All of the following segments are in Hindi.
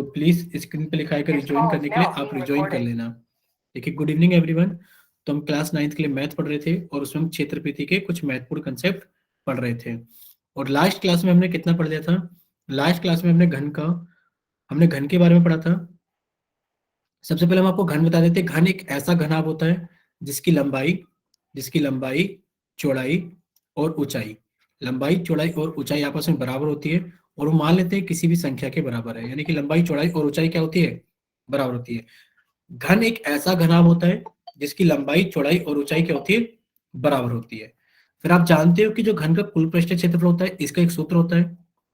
तो प्लीज स्क्रीन पे लिखा है रिज्वाइन करने के लिए आप रिज्वाइन कर लेना। देखिए, गुड इवनिंग एवरीवन। तो हम क्लास 9th के लिए मैथ पढ़ रहे थे और उसमें हम क्षेत्रफल के कुछ महत्वपूर्ण कंसेप्ट पढ़ रहे थे। और लास्ट क्लास में हमने कितना पढ़ लिया था? लास्ट क्लास में हमने घन के बारे में पढ़ा था। सबसे पहले हम आपको घन बता देते हैं। घन एक ऐसा घनाभ होता है जिसकी लंबाई, चौड़ाई और ऊंचाई, लंबाई चौड़ाई और ऊंचाई आपस में बराबर होती है। और वो मान लेते हैं किसी भी संख्या के बराबर है, यानी कि लंबाई चौड़ाई और ऊंचाई क्या होती है? बराबर होती है। घन एक ऐसा घनाभ होता है जिसकी लंबाई चौड़ाई और ऊंचाई क्या होती है? बराबर होती है। फिर आप जानते हो कि जो घन का कुल पृष्ठीय क्षेत्रफल होता है, इसका एक सूत्र होता है।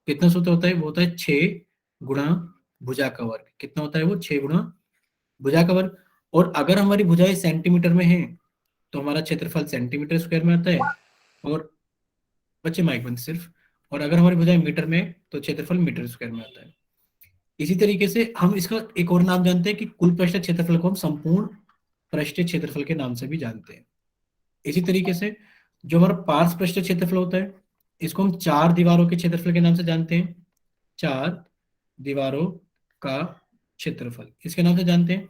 कितना सूत्र होता है? वो होता है 6 गुणा भुजा का वर्ग। कितना होता है वो? 6 गुणा भुजा का वर्ग। और अगर हमारी भुजाएं सेंटीमीटर में है तो हमारा क्षेत्रफल सेंटीमीटर स्क्वायर में आता है। और बच्चे माइक बंद सिर्फ। और अगर हमारी भुजाएं मीटर में है तो क्षेत्रफल मीटर स्क्वायर में आता है। इसी तरीके से हम इसका एक और नाम जानते हैं कि कुल पृष्ठीय क्षेत्रफल को हम संपूर्ण पृष्ठीय क्षेत्रफल के नाम से भी जानते हैं। इसी तरीके से जो हमारा पार्श्व पृष्ठीय क्षेत्रफल होता है, इसको हम चार दीवारों के क्षेत्रफल के नाम से जानते हैं। चार दीवारों का क्षेत्रफल इसके नाम से जानते हैं।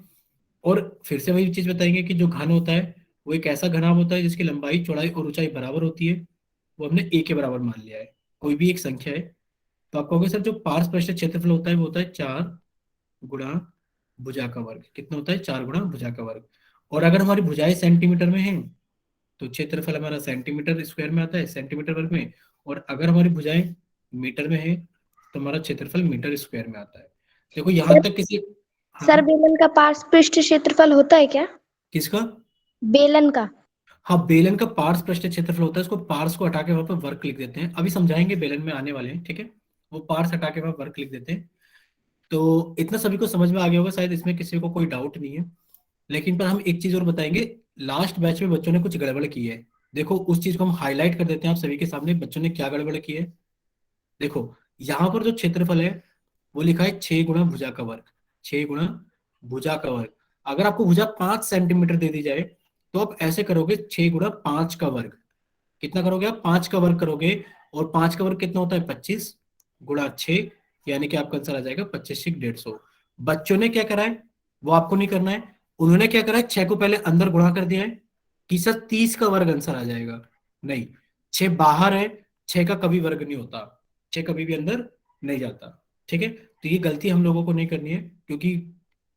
और फिर से वही चीज बताएंगे कि जो घन होता है वो एक ऐसा घनाभ होता है जिसकी लंबाई चौड़ाई और ऊंचाई बराबर होती है। वो हमने ए के बराबर मान लिया है, कोई भी एक संख्या है। तो आप कहोगे सर जो पार्श्व पृष्ठ क्षेत्रफल होता है वो होता है 4 गुणा भुजा का वर्ग। कितना होता है? 4 गुणा भुजा का वर्ग। और अगर हमारी भुजाएं सेंटीमीटर में है तो क्षेत्रफल हमारा सेंटीमीटर स्क्वायर में आता है, सेंटीमीटर वर्ग में। और अगर हमारी भुजाएं मीटर में है तो हमारा क्षेत्रफल मीटर स्क्वायर में आता है। देखो यहां सर तक किसी। सर हाँ। बेलन का पार्श्व पृष्ठ क्षेत्रफल होता है क्या? किसका? बेलन का। हाँ, बेलन का पार्श्व पृष्ठ क्षेत्रफल होता है। इसको पार्श्व को हटा के वहां पर वर्ग लिख देते हैं, अभी समझाएंगे, बेलन में आने वाले हैं, ठीक है। वो पार्श्व हटा के वहां वर्ग लिख देते हैं। तो इतना सभी को समझ में आ गया होगा शायद, इसमें किसी को कोई डाउट नहीं है। लेकिन पर हम एक चीज और बताएंगे। लास्ट बैच में बच्चों ने कुछ गड़बड़ की है। देखो उस चीज को हम हाईलाइट कर देते हैं आप सभी के सामने, बच्चों ने क्या गड़बड़ की है। देखो यहाँ पर जो क्षेत्रफल है वो लिखा है 6 गुणा भुजा का वर्ग। 6 गुणा भुजा का वर्ग। अगर आपको भुजा 5 सेंटीमीटर दे दी जाए तो आप ऐसे करोगे 6 गुणा 5 का वर्ग। कितना करोगे आप? 5 का वर्ग करोगे। और 5 का वर्ग कितना होता है? 25 गुणा 6, यानी कि आपका आंसर आ जाएगा 25×150। बच्चों ने क्या करा है वो आपको नहीं करना है। उन्होंने क्या करा है, 6 को पहले अंदर गुणा कर दिया है कि सर 30 का वर्ग आंसर आ जाएगा। नहीं, 6 बाहर है, 6 का कभी वर्ग नहीं होता। 6 कभी भी अंदर नहीं जाता, ठीक है। तो ये गलती हम लोगों को नहीं करनी है, क्योंकि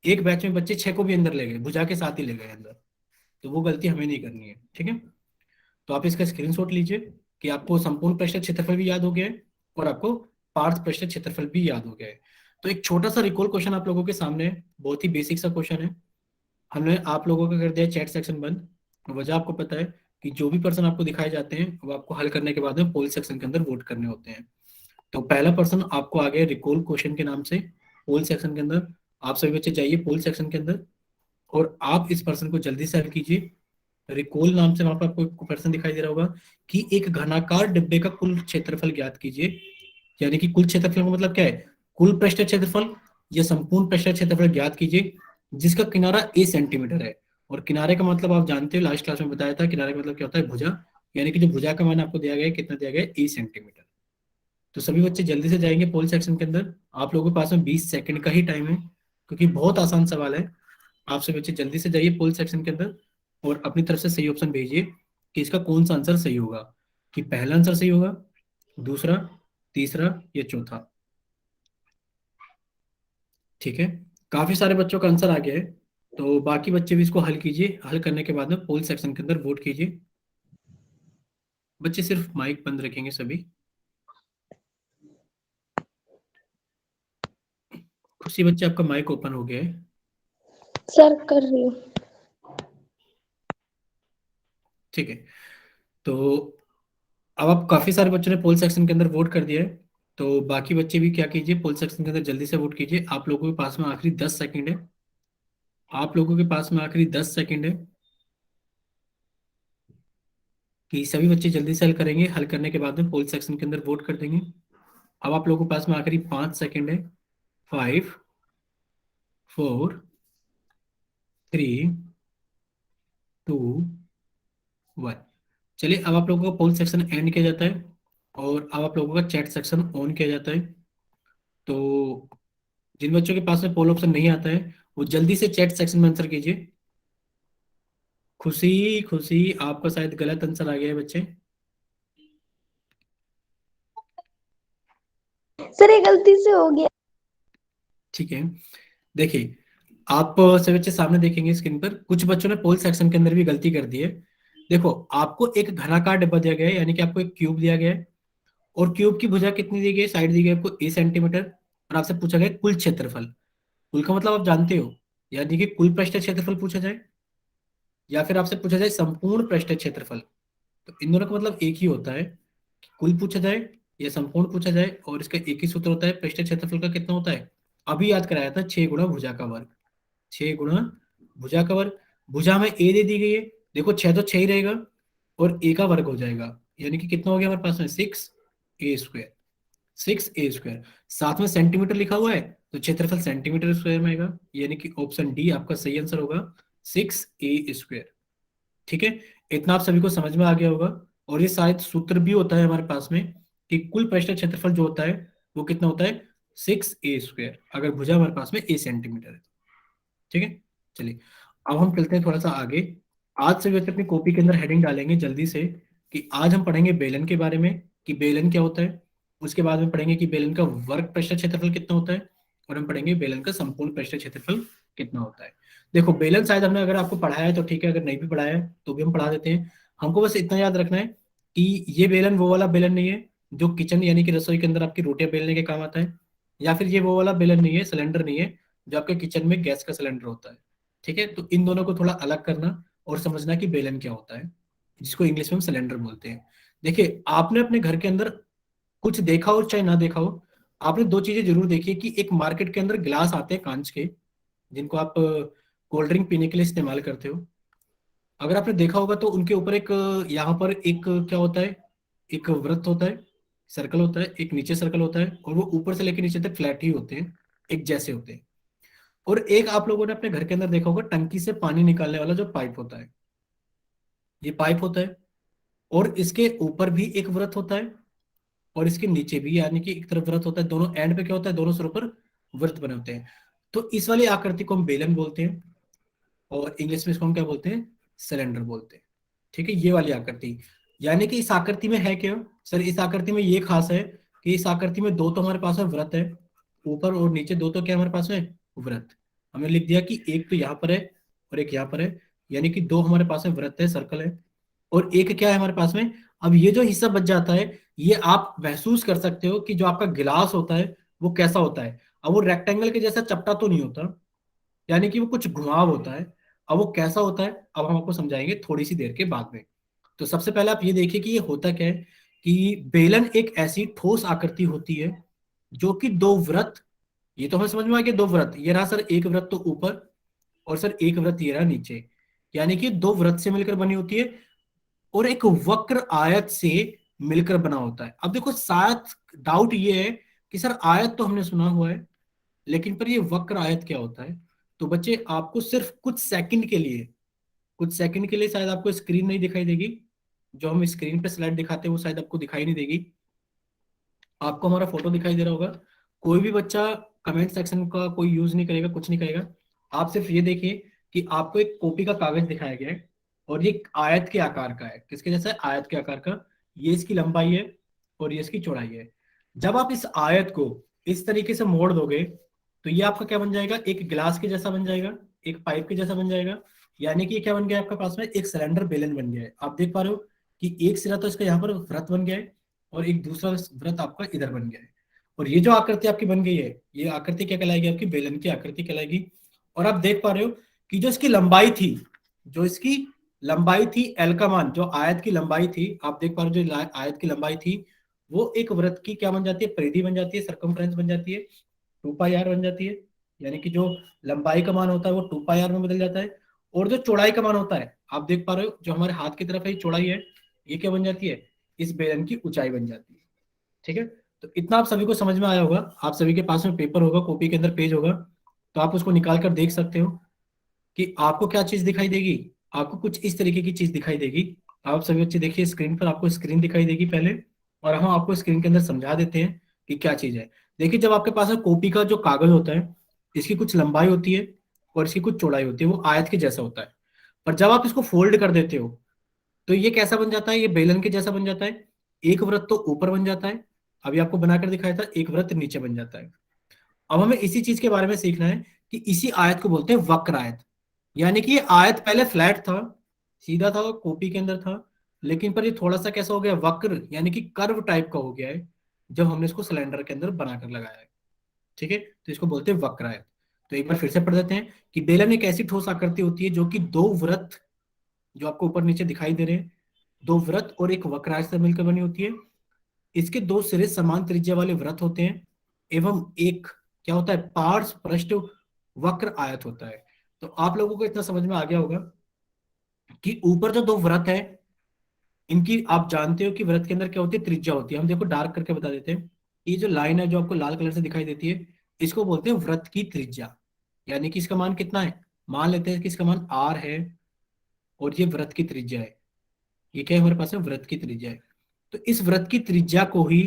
एक बैच में बच्चे 6 को भी अंदर ले गए, भुजा के साथ ही ले गए अंदर। तो वो गलती हमें नहीं करनी है, ठीक है। तो आप इसका स्क्रीनशॉट लीजिए कि आपको संपूर्ण पृष्ठ क्षेत्रफल भी याद हो गया है और आपको पार्श्व पृष्ठ क्षेत्रफल भी याद हो गया है। तो एक छोटा सा रिकॉल क्वेश्चन आप लोगों के सामने है, बहुत ही बेसिक सा क्वेश्चन है। हमने आप लोगों का कर दिया चैट सेक्शन बंद। वजह आपको पता है कि जो भी पर्सन आपको दिखाए जाते हैं वो आपको हल करने के बाद में पोल सेक्शन के अंदर वोट करने होते हैं। तो पहला पर्सन आपको आ गया रिकॉल क्वेश्चन के नाम से पोल सेक्शन के अंदर। आप सभी बच्चे जाइए पोल सेक्शन के अंदर और आप इस पर्सन को जल्दी से हल कीजिए। रिकोल नाम से वहां पर आपको पर्सन दिखाई दे रहा होगा कि एक घनाकार डिब्बे का कुल क्षेत्रफल ज्ञात कीजिए। यानी कि कुल क्षेत्रफल का मतलब क्या है? कुल पृष्ठ क्षेत्रफल या संपूर्ण पृष्ठ क्षेत्रफल ज्ञात कीजिए जिसका किनारा ए सेंटीमीटर है। और किनारे का मतलब आप जानते हो, लास्ट क्लास में बताया था, किनारे का मतलब क्या होता है? भुजा। यानी कि जो भुजा का मान आपको दिया गया है, कितना दिया गया है? ए सेंटीमीटर। तो सभी बच्चे जल्दी से जाएंगे पोल सेक्शन के अंदर। आप लोगों के पास में 20 सेकंड का ही टाइम है, क्योंकि बहुत आसान सवाल है। आप सभी बच्चे जल्दी से जाइए पोल सेक्शन के अंदर और अपनी तरफ से सही ऑप्शन भेजिए कि इसका कौन सा आंसर सही होगा, कि पहला आंसर सही होगा, दूसरा, तीसरा या चौथा। ठीक है। काफी सारे बच्चों का आंसर आ गया है। तो बाकी बच्चे भी इसको हल कीजिए। हल करने के बाद में पोल सेक्शन के अंदर वोट कीजिए। बच्चे सिर्फ माइक बंद रखेंगे सभी। खुशी बच्चे आपका माइक ओपन हो गया है। सर कर रही हूँ। ठीक है। तो अब आप काफी सारे बच्चों ने पोल सेक्शन के अंदर वोट कर दिया है। तो बाकी बच्चे भी क्या कीजिए, पोल सेक्शन के अंदर जल्दी से वोट कीजिए। आप लोगों के पास में आखिरी 10 सेकंड है। आप लोगों के पास में आखिरी 10 सेकंड है कि सभी बच्चे जल्दी से हल करेंगे। हल करने के बाद में पोल सेक्शन के अंदर वोट कर देंगे। अब आप लोगों के पास में आखिरी 5 सेकंड है। 5, 4, 3, 2, 1। चलिए अब आप लोगों का पोल सेक्शन एंड किया जाता है और अब आप लोगों का चैट सेक्शन ऑन किया जाता है। तो जिन बच्चों के पास में पोल ऑप्शन नहीं आता है वो जल्दी से चैट सेक्शन में आंसर कीजिए। खुशी, खुशी आपका शायद गलत आंसर आ गया है बच्चे। सर ये गलती से हो गया। ठीक है, देखिए आप सभी बच्चे सामने देखेंगे स्क्रीन पर, कुछ बच्चों ने पोल सेक्शन के अंदर भी गलती कर दी है। देखो आपको एक घनाकार डिब्बा दिया गया है, यानी कि आपको एक क्यूब दिया गया है, और क्यूब की भुजा कितनी दी गई है, साइड दी गई है आपको ए सेंटीमीटर, और आपसे पूछा गया है कुल क्षेत्रफल। कुल का मतलब आप जानते हो, यानी कि कुल पृष्ठ क्षेत्रफल पूछा जाए या फिर आपसे पूछा जाए संपूर्ण पृष्ठ क्षेत्रफल। तो इन दोनों का मतलब एक ही होता है, कुल पूछा जाए या संपूर्ण पूछा जाए, और इसका एक ही सूत्र होता है, पृष्ठ क्षेत्रफल का कितना होता है। अभी याद कराया था, 6 गुणा भुजा का वर्ग, 6 गुणा भुजा का वर्ग। भुजा में ए दे दी गई है, देखो 6 तो 6 ही रहेगा, और ए का वर्ग हो जाएगा, यानी कि कितना हो गया हमारे पास में 6a²। 6a², साथ में सेंटीमीटर लिखा हुआ है तो क्षेत्रफल सेंटीमीटर स्क्वायर में आएगा, यानी कि ऑप्शन डी आपका सही आंसर होगा, 6a²। ठीक है, इतना आप सभी को समझ में आ गया होगा। और ये शायद सूत्र भी होता है हमारे पास में कि कुल पृष्ठ क्षेत्रफल जो होता है वो कितना होता है, 6a², अगर भुजा हमारे पास में a सेंटीमीटर है। ठीक है, चलिए अब हम चलते हैं थोड़ा सा आगे। आज से वैसे अपनी कॉपी के अंदर हेडिंग डालेंगे जल्दी से कि आज हम पढ़ेंगे बेलन के बारे में, कि बेलन क्या होता है। उसके बाद में पढ़ेंगे कि बेलन का वर्ग पृष्ठ क्षेत्रफल कितना होता है, और हम पढ़ेंगे बेलन का संपूर्ण पृष्ठ क्षेत्रफल कितना होता है। देखो बेलन शायद हमने अगर आपको पढ़ाया है तो ठीक है, अगर नहीं भी पढ़ाया है तो भी हम पढ़ा देते हैं। हमको बस इतना याद रखना है कि ये बेलन वो वाला बेलन नहीं है जो किचन यानी कि रसोई के अंदर आपकी रोटियां बेलने के काम आता है, या फिर ये वो वाला बेलन नहीं है, सिलेंडर नहीं है जो आपके किचन में गैस का सिलेंडर होता है। ठीक है, तो इन दोनों को थोड़ा अलग करना और समझना कि बेलन क्या होता है, जिसको इंग्लिश में हम सिलेंडर बोलते हैं। देखिए आपने अपने घर के अंदर कुछ देखा हो चाहे ना देखा हो, आपने दो चीजें जरूर देखी है कि एक मार्केट के अंदर गिलास आते हैं कांच के, जिनको आप कोल्ड ड्रिंक पीने के लिए इस्तेमाल करते हो। अगर आपने देखा होगा तो उनके ऊपर एक यहाँ पर एक क्या होता है, एक वृत्त होता है, सर्कल होता है, एक नीचे सर्कल होता है, और वो ऊपर से लेकर नीचे तक फ्लैट ही होते हैं, एक जैसे होते हैं। और एक आप लोगों ने अपने घर के अंदर देखा होगा टंकी से पानी निकालने वाला जो पाइप होता है, ये पाइप होता है, और इसके ऊपर भी एक वृत्त होता है, और इसके नीचे भी, यानी कि एक तरफ वृत्त होता है, दोनों एंड पे क्या होता है, दोनों सिरों पर वृत्त बने होते हैं। तो इस वाली आकृति को हम बेलन बोलते हैं, और इंग्लिश में इसको हम क्या बोलते हैं, सिलेंडर बोलते हैं। ठीक है, ये वाली आकृति, यानी कि इस आकृति में है क्या सर, इस आकृति में ये खास है कि इस आकृति में दो तो हमारे पास में वृत्त है, ऊपर और नीचे दो तो क्या हमारे पास में वृत्त। हमने लिख दिया कि एक तो यहाँ पर है और एक यहाँ पर है, यानी कि दो हमारे पास में वृत्त है, सर्कल है, और एक क्या है हमारे पास में। अब ये जो हिस्सा बच जाता है, ये आप महसूस कर सकते हो कि जो आपका गिलास होता है वो कैसा होता है। अब वो रेक्टेंगल के जैसा चपटा तो नहीं होता, यानी कि वो कुछ घुमाव होता है। अब वो कैसा होता है अब हम आपको समझाएंगे थोड़ी सी देर के बाद में। तो सबसे पहले आप ये देखिए कि ये होता क्या है, कि बेलन एक ऐसी ठोस आकृति होती है जो कि दो वृत्त, ये तो हमें समझ में आ गया, दो वृत्त, ये रहा सर एक वृत्त तो ऊपर, और सर एक वृत्त ये रहा नीचे, यानी कि दो वृत्त से मिलकर बनी होती है, और एक वक्र आयत से मिलकर बना होता है। अब देखो साथ डाउट ये है कि सर आयत तो हमने सुना हुआ है, लेकिन पर ये वक्र आयत क्या होता है। तो बच्चे आपको सिर्फ कुछ सेकंड के लिए, कुछ सेकंड के लिए शायद आपको स्क्रीन नहीं दिखाई देगी, जो हम स्क्रीन पे स्लाइड दिखाते हैं वो शायद आपको दिखाई नहीं देगी, आपको हमारा फोटो दिखाई दे रहा होगा। कोई भी बच्चा कमेंट सेक्शन का कोई यूज नहीं करेगा, कुछ नहीं करेगा। आप सिर्फ ये देखिए कि आपको एक कॉपी का कागज दिखाया गया है, और ये एक आयत के आकार का है, किसके जैसा है, आयत के आकार का। ये इसकी लंबाई है और ये इसकी चौड़ाई है। जब आप इस आयत को इस तरीके से मोड़ दोगे तो ये आपका क्या बन जाएगा, एक गिलास के जैसा बन जाएगा, एक पाइप के जैसा बन जाएगा, यानी कि ये क्या बन गया आपके पास में, एक सिलेंडर बेलन बन गया है। आप देख पा रहे हो कि एक सिरा तो इसका यहाँ पर वृत्त बन गया है, और एक दूसरा वृत्त आपका इधर बन गया है। और ये जो आकृति आपकी बन गई है, ये आकृति क्या कहलाएगी, आपकी बेलन की आकृति कहलाएगी। और आप देख पा रहे हो कि जो इसकी लंबाई थी, जो इसकी लंबाई थी एल का मान, जो आयत की लंबाई थी, आप देख पा रहे हो जो आयत की लंबाई थी वो एक वृत्त की क्या बन जाती है, परिधि बन जाती है, सर्कमफ्रेंस बन जाती है, 2πr बन जाती है। यानी कि जो लंबाई का मान होता है वो 2πr में बदल जाता है, और जो चौड़ाई का मान होता है, आप देख पा रहे हो जो हमारे हाथ की तरफ है ये चौड़ाई है, ये क्या बन जाती है, इस बेलन की ऊंचाई बन जाती है। ठीक है, तो इतना आप सभी को समझ में आया होगा। आप सभी के पास में पेपर होगा, कॉपी के अंदर पेज होगा, तो आप उसको निकाल कर देख सकते हो कि आपको क्या चीज दिखाई देगी। आपको कुछ इस तरीके की चीज दिखाई देगी। आप सभी बच्चे देखिए स्क्रीन पर, आपको स्क्रीन दिखाई देगी पहले, और हम आपको स्क्रीन के अंदर समझा देते हैं कि क्या चीज है। देखिए जब आपके पास कॉपी का जो कागज होता है, इसकी कुछ लंबाई होती है और इसकी कुछ चौड़ाई होती है, वो आयत के जैसा होता है। पर जब आप इसको फोल्ड कर देते हो तो ये कैसा बन जाता है, ये बेलन के जैसा बन जाता है। एक वृत्त तो ऊपर बन जाता है, अभी आपको बनाकर दिखाया था, एक वृत्त नीचे बन जाता है। अब हमें इसी चीज के बारे में सीखना है कि इसी आयत को बोलते हैं वक्र आयत। यानी कि ये आयत पहले फ्लैट था, सीधा था, कॉपी के अंदर था, लेकिन पर ये थोड़ा सा कैसा हो गया, वक्र यानी कि कर्व टाइप का हो गया है जब हमने इसको सिलेंडर के अंदर बनाकर लगाया है। ठीक है, तो इसको बोलते हैं वक्र आयत। तो एक बार फिर से पढ़ देते हैं कि बेलन एक ऐसी ठोस आकृति होती है जो कि दो वृत्त, जो आपको ऊपर नीचे दिखाई दे रहे हैं, दो वृत्त और एक वक्र आयत से मिलकर बनी होती है। इसके दो सिरे समान त्रिज्या वाले वृत्त होते हैं एवं एक क्या होता है, पार्श्व पृष्ठ वक्र आयत होता है। तो आप लोगों को इतना समझ में आ गया होगा कि ऊपर जो दो वृत्त है, इनकी आप जानते हो कि वृत्त के अंदर क्या होती है, त्रिज्या होती है। हम देखो डार्क करके बता देते हैं। ये जो लाइन है जो आपको लाल कलर से दिखाई देती है, इसको बोलते हैं वृत्त की त्रिज्या। यानी कि इसका मान कितना है, मान लेते हैं कि इसका मान r है और ये वृत्त की त्रिज्या है। ये क्या है हमारे पास, है वृत्त की त्रिज्या है। तो इस वृत्त की त्रिज्या को ही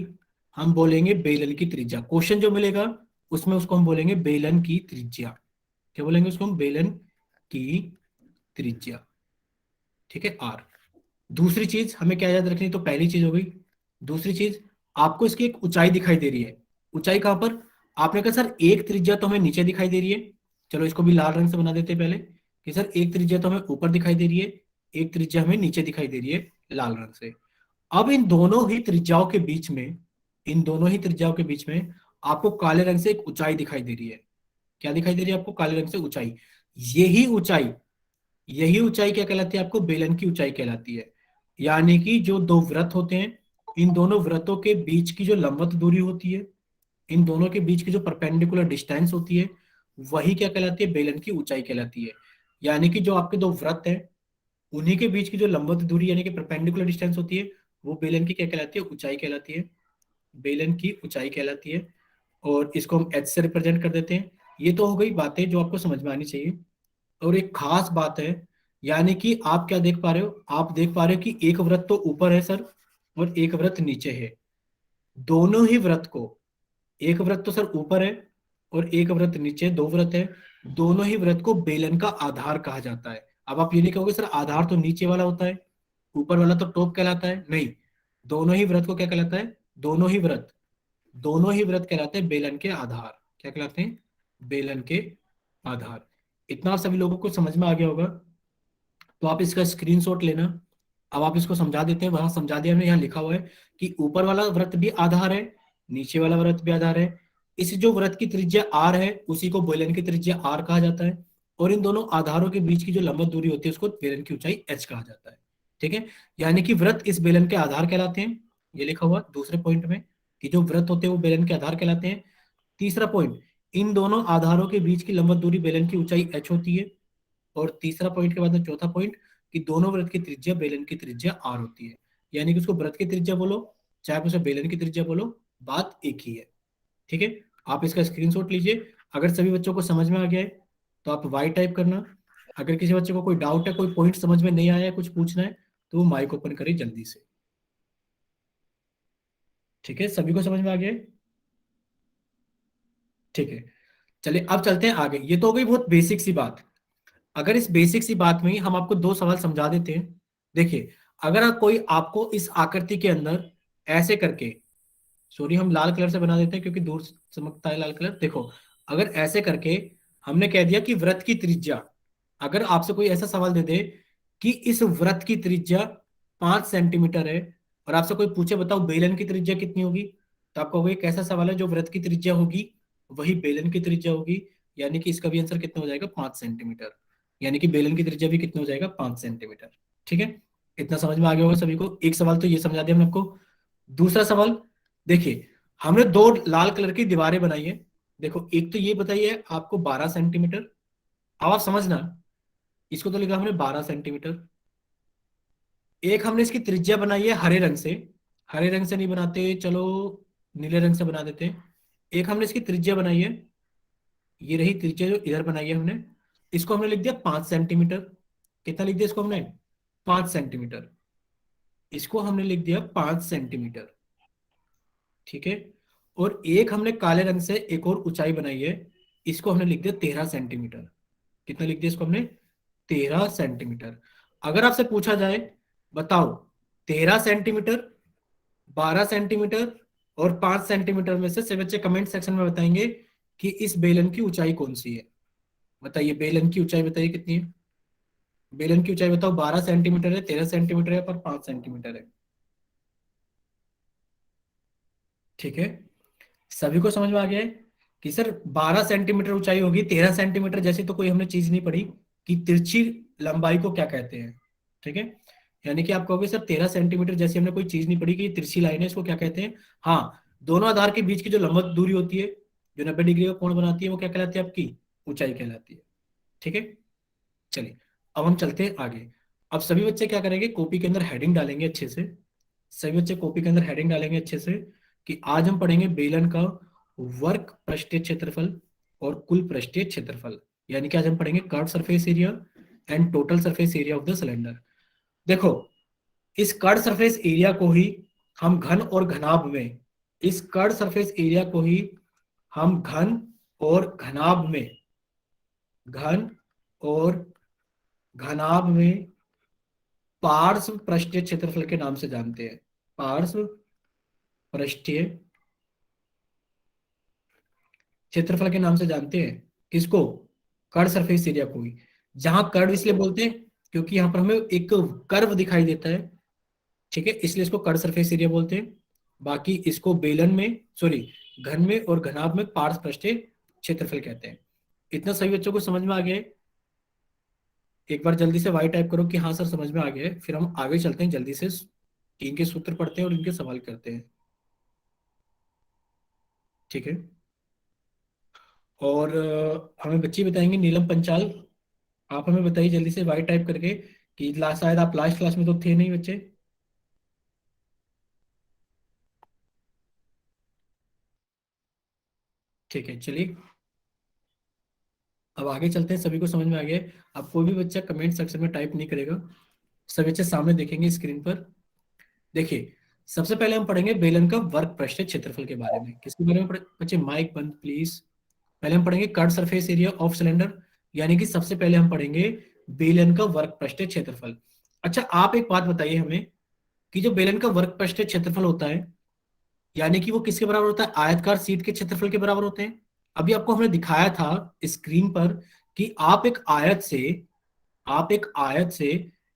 हम बोलेंगे बेलन की त्रिज्या। क्वेश्चन जो मिलेगा उसमें उसको हम बोलेंगे बेलन की त्रिज्या। क्या बोलेंगे उसको हम, बेलन की त्रिज्या। ठीक है, आर। दूसरी चीज हमें क्या याद रखनी, तो पहली चीज हो गई। दूसरी चीज, आपको इसकी एक ऊंचाई दिखाई दे रही है। ऊंचाई कहां पर, आपने कहा सर एक त्रिज्या तो हमें नीचे दिखाई दे रही है, चलो इसको भी लाल रंग से बना देते हैं पहले, कि सर एक त्रिज्या तो हमें ऊपर दिखाई दे रही है, एक त्रिज्या हमें नीचे दिखाई दे रही है लाल रंग से। अब इन दोनों ही त्रिज्याओं के बीच में, इन दोनों ही त्रिज्याओं के बीच में आपको काले रंग से एक ऊंचाई दिखाई दे रही है। क्या दिखाई दे रही है आपको, काले रंग से ऊंचाई। यही ऊंचाई, यही ऊंचाई क्या कहलाती है आपको, बेलन की ऊंचाई कहलाती है। यानी कि जो दो वृत्त होते हैं, इन दोनों वृत्तों के बीच की जो लंबवत दूरी होती है, इन दोनों के बीच की जो परपेंडिकुलर डिस्टेंस होती है, वही क्या कहलाती है, बेलन की ऊंचाई कहलाती है। यानी कि जो आपके दो वृत्त हैं, उन्हीं के बीच की जो लंबवत दूरी यानी कि परपेंडिकुलर डिस्टेंस होती है, वो बेलन की क्या कहलाती है, ऊंचाई कहलाती है। बेलन की ऊंचाई कहलाती है। और इसको हम एच से रिप्रेजेंट कर देते हैं। ये तो हो गई बातें जो आपको समझ में आनी चाहिए। और एक खास बात है, यानी कि आप क्या देख पा रहे हो, आप देख पा रहे हो कि एक वृत्त तो ऊपर है सर और एक वृत्त नीचे है। दोनों ही वृत्त को, एक वृत्त तो सर ऊपर है और एक वृत्त नीचे, दो वृत्त है, दोनों ही वृत्त को बेलन का आधार कहा जाता है। अब आप ये नहीं कहोगे सर आधार तो नीचे वाला होता है, ऊपर वाला तो टॉप कहलाता है, नहीं। दोनों ही वृत्त को क्या कहलाता है, दोनों ही वृत्त, दोनों ही वृत्त कहलाते हैं बेलन के आधार। क्या कहलाते हैं, बेलन के आधार। इतना आप सभी लोगों को समझ में आ गया होगा। तो आप इसका स्क्रीनशॉट लेना। अब आप इसको समझा देते हैं, वहां समझा दिया हमने, यहाँ लिखा हुआ है कि ऊपर वाला वृत्त भी आधार है, नीचे वाला वृत्त भी आधार है। इस जो वृत्त की त्रिज्या आर है उसी को बेलन की त्रिज्या आर कहा जाता है। और इन दोनों आधारों के बीच की जो लंबवत दूरी होती है उसको बेलन की ऊंचाई एच कहा जाता है। ठीक है, यानी कि वृत्त इस बेलन के आधार कहलाते हैं। ये लिखा हुआ दूसरे पॉइंट में कि जो वृत्त होते हैं वो बेलन के आधार कहलाते हैं। तीसरा पॉइंट, इन दोनों आधारों के बीच की लंबवत दूरी बेलन की ऊंचाई एच होती है। और तीसरा पॉइंट के बाद में चौथा पॉइंट, कि दोनों वृत्त की त्रिज्या बेलन की त्रिज्या आर होती है। यानी कि उसको वृत्त की त्रिज्या बोलो चाहे आप उसे बेलन की त्रिज्या बोलो, बात एक ही है। ठीक है, आप इसका स्क्रीनशॉट लीजिए। अगर सभी बच्चों को समझ में आ गया है तो आप वाई टाइप करना। अगर किसी बच्चे को कोई डाउट है, कोई पॉइंट समझ में नहीं आया है, कुछ पूछना है, तो वो माइक ओपन करे जल्दी से। ठीक है, सभी को समझ में आ गया है। ठीक है, चलिए अब चलते हैं आगे। ये तो हो गई बहुत बेसिक सी बात। अगर इस बेसिक सी बात में ही हम आपको दो सवाल समझा देते हैं। देखिए, अगर कोई आपको इस आकृति के अंदर ऐसे करके, सॉरी हम लाल कलर से बना देते हैं क्योंकि दूर से चमकता है लाल कलर। देखो, अगर ऐसे करके हमने कह दिया कि वृत्त की त्रिज्या, अगर आपसे कोई ऐसा सवाल दे दे कि इस वृत्त की त्रिज्या 5 सेंटीमीटर है और आपसे कोई पूछे बताओ बेलन की त्रिज्या कितनी होगी, तो आपको कहोगे कैसा सवाल है, जो वृत्त की त्रिज्या होगी वही बेलन की त्रिज्या होगी। यानी कि इसका भी आंसर कितना हो जाएगा, 5 सेंटीमीटर। यानी कि बेलन की त्रिज्या भी कितना हो जाएगा, 5 सेंटीमीटर। ठीक है, इतना समझ में आ गया होगा सभी को। एक सवाल तो ये समझा दिया हमने आपको। दूसरा सवाल, देखिए हमने दो लाल कलर की दीवारें बनाई है। देखो एक तो ये बताइए आपको 12 सेंटीमीटर। अब आप समझना, इसको तो लिखा हमने 12 सेंटीमीटर। एक हमने इसकी त्रिज्या बनाई है हरे रंग से, हरे रंग से नहीं बनाते, चलो नीले रंग से बना देते हैं। एक हमने इसकी त्रिज्या बनाई है, ये रही त्रिज्या जो इधर बनाई है हमने, इसको हमने लिख दिया 5 सेंटीमीटर। कितना लिख दिया इसको हमने, 5 सेंटीमीटर। इसको हमने लिख दिया 5 सेंटीमीटर। ठीक है, और एक हमने काले रंग से एक और ऊंचाई बनाई है, इसको हमने लिख दिया 13 सेंटीमीटर। कितना लिख दिया इसको हमने? 13 सेंटीमीटर। अगर आपसे पूछा जाए, बताओ 13 सेंटीमीटर, 12 सेंटीमीटर और 5 सेंटीमीटर में से बच्चे कमेंट सेक्शन में बताएंगे कि इस बेलन की ऊंचाई कौन सी है। बताइए बेलन की ऊंचाई बताइए कितनी है? बेलन की ऊंचाई बताओ, 12 सेंटीमीटर है, 13 सेंटीमीटर है, पर 5 सेंटीमीटर है। ठीक है, सभी को समझ में आ गया है कि सर 12 सेंटीमीटर ऊंचाई होगी, 13 सेंटीमीटर जैसी तो कोई हमने चीज नहीं पढ़ी कि तिरछी लंबाई को क्या कहते हैं। ठीक है, यानी कि आप कहोगे सर 13 सेंटीमीटर जैसी हमने कोई चीज नहीं पढ़ी कि ये तिरछी लाइन है, इसको क्या कहते हैं? हाँ, दोनों आधार के बीच की जो लंबवत दूरी होती है, जो 90 डिग्री का कोण बनाती है, वो क्या कहलाती है? आपकी ऊंचाई कहलाती है। ठीक है, चलिए अब हम चलते हैं आगे। अब सभी बच्चे क्या करेंगे, कॉपी के अंदर हेडिंग डालेंगे अच्छे से। सभी बच्चे कॉपी के अंदर हेडिंग डालेंगे अच्छे से कि आज हम पढ़ेंगे बेलन का वर्ग पृष्ठीय क्षेत्रफल और कुल पृष्ठीय क्षेत्रफल। यानी कि आज हम पढ़ेंगे curve surface area and total surface area of the cylinder. देखो, इस कर्व सरफेस एरिया को ही हम घन और घनाभ में, इस कर्व सरफेस एरिया को ही हम घन और घनाभ में, घन और घनाभ में पार्श्व पृष्ठीय क्षेत्रफल के नाम से जानते हैं। पार्श्व पृष्ठीय क्षेत्रफल के नाम से जानते हैं किसको? कर्व सरफेस एरिया को ही। जहां कर्व इसलिए बोलते हैं क्योंकि यहां पर हमें एक कर्व दिखाई देता है। ठीक है, इसलिए इसको कर्व सरफेस एरिया बोलते हैं। बाकी इसको बेलन में, सॉरी, घन में और घनाभ में पार्श्व पृष्ठीय क्षेत्रफल कहते हैं। इतना सभी बच्चों को समझ में आ गया है? एक बार जल्दी से वाई टाइप करो कि हाँ सर समझ में आ गया है, फिर हम आगे चलते हैं, जल्दी से इनके सूत्र पढ़ते हैं और इनके सवाल करते हैं। ठीक है, और हमें बच्चे बताएंगे नीलम पंचाल, आप हमें बताइए जल्दी से वाई टाइप करके कि शायद आप लास्ट क्लास में तो थे नहीं बच्चे। ठीक है, चलिए अब आगे चलते हैं। सभी को समझ में आ गया है? अब कोई भी बच्चा कमेंट सेक्शन में टाइप नहीं करेगा, सभी बच्चे सामने देखेंगे स्क्रीन पर। देखिए, सबसे पहले हम पढ़ेंगे बेलन का वर्ग पृष्ठीय क्षेत्रफल के बारे में। किसके बारे में बच्चे? माइक बंद प्लीज। पहले हम पढ़ेंगे curve surface area of cylinder, यानी कि सबसे पहले हम पढ़ेंगे बेलन का वर्ग पृष्ठीय क्षेत्रफल। अच्छा, आप एक बात बताइए हमें कि जो बेलन का वर्ग पृष्ठीय क्षेत्रफल होता है, यानी कि वो किसके बराबर होता है? आयतकार सीट के क्षेत्रफल के बराबर होते हैं। अभी आपको हमने दिखाया था स्क्रीन पर कि आप एक आयत से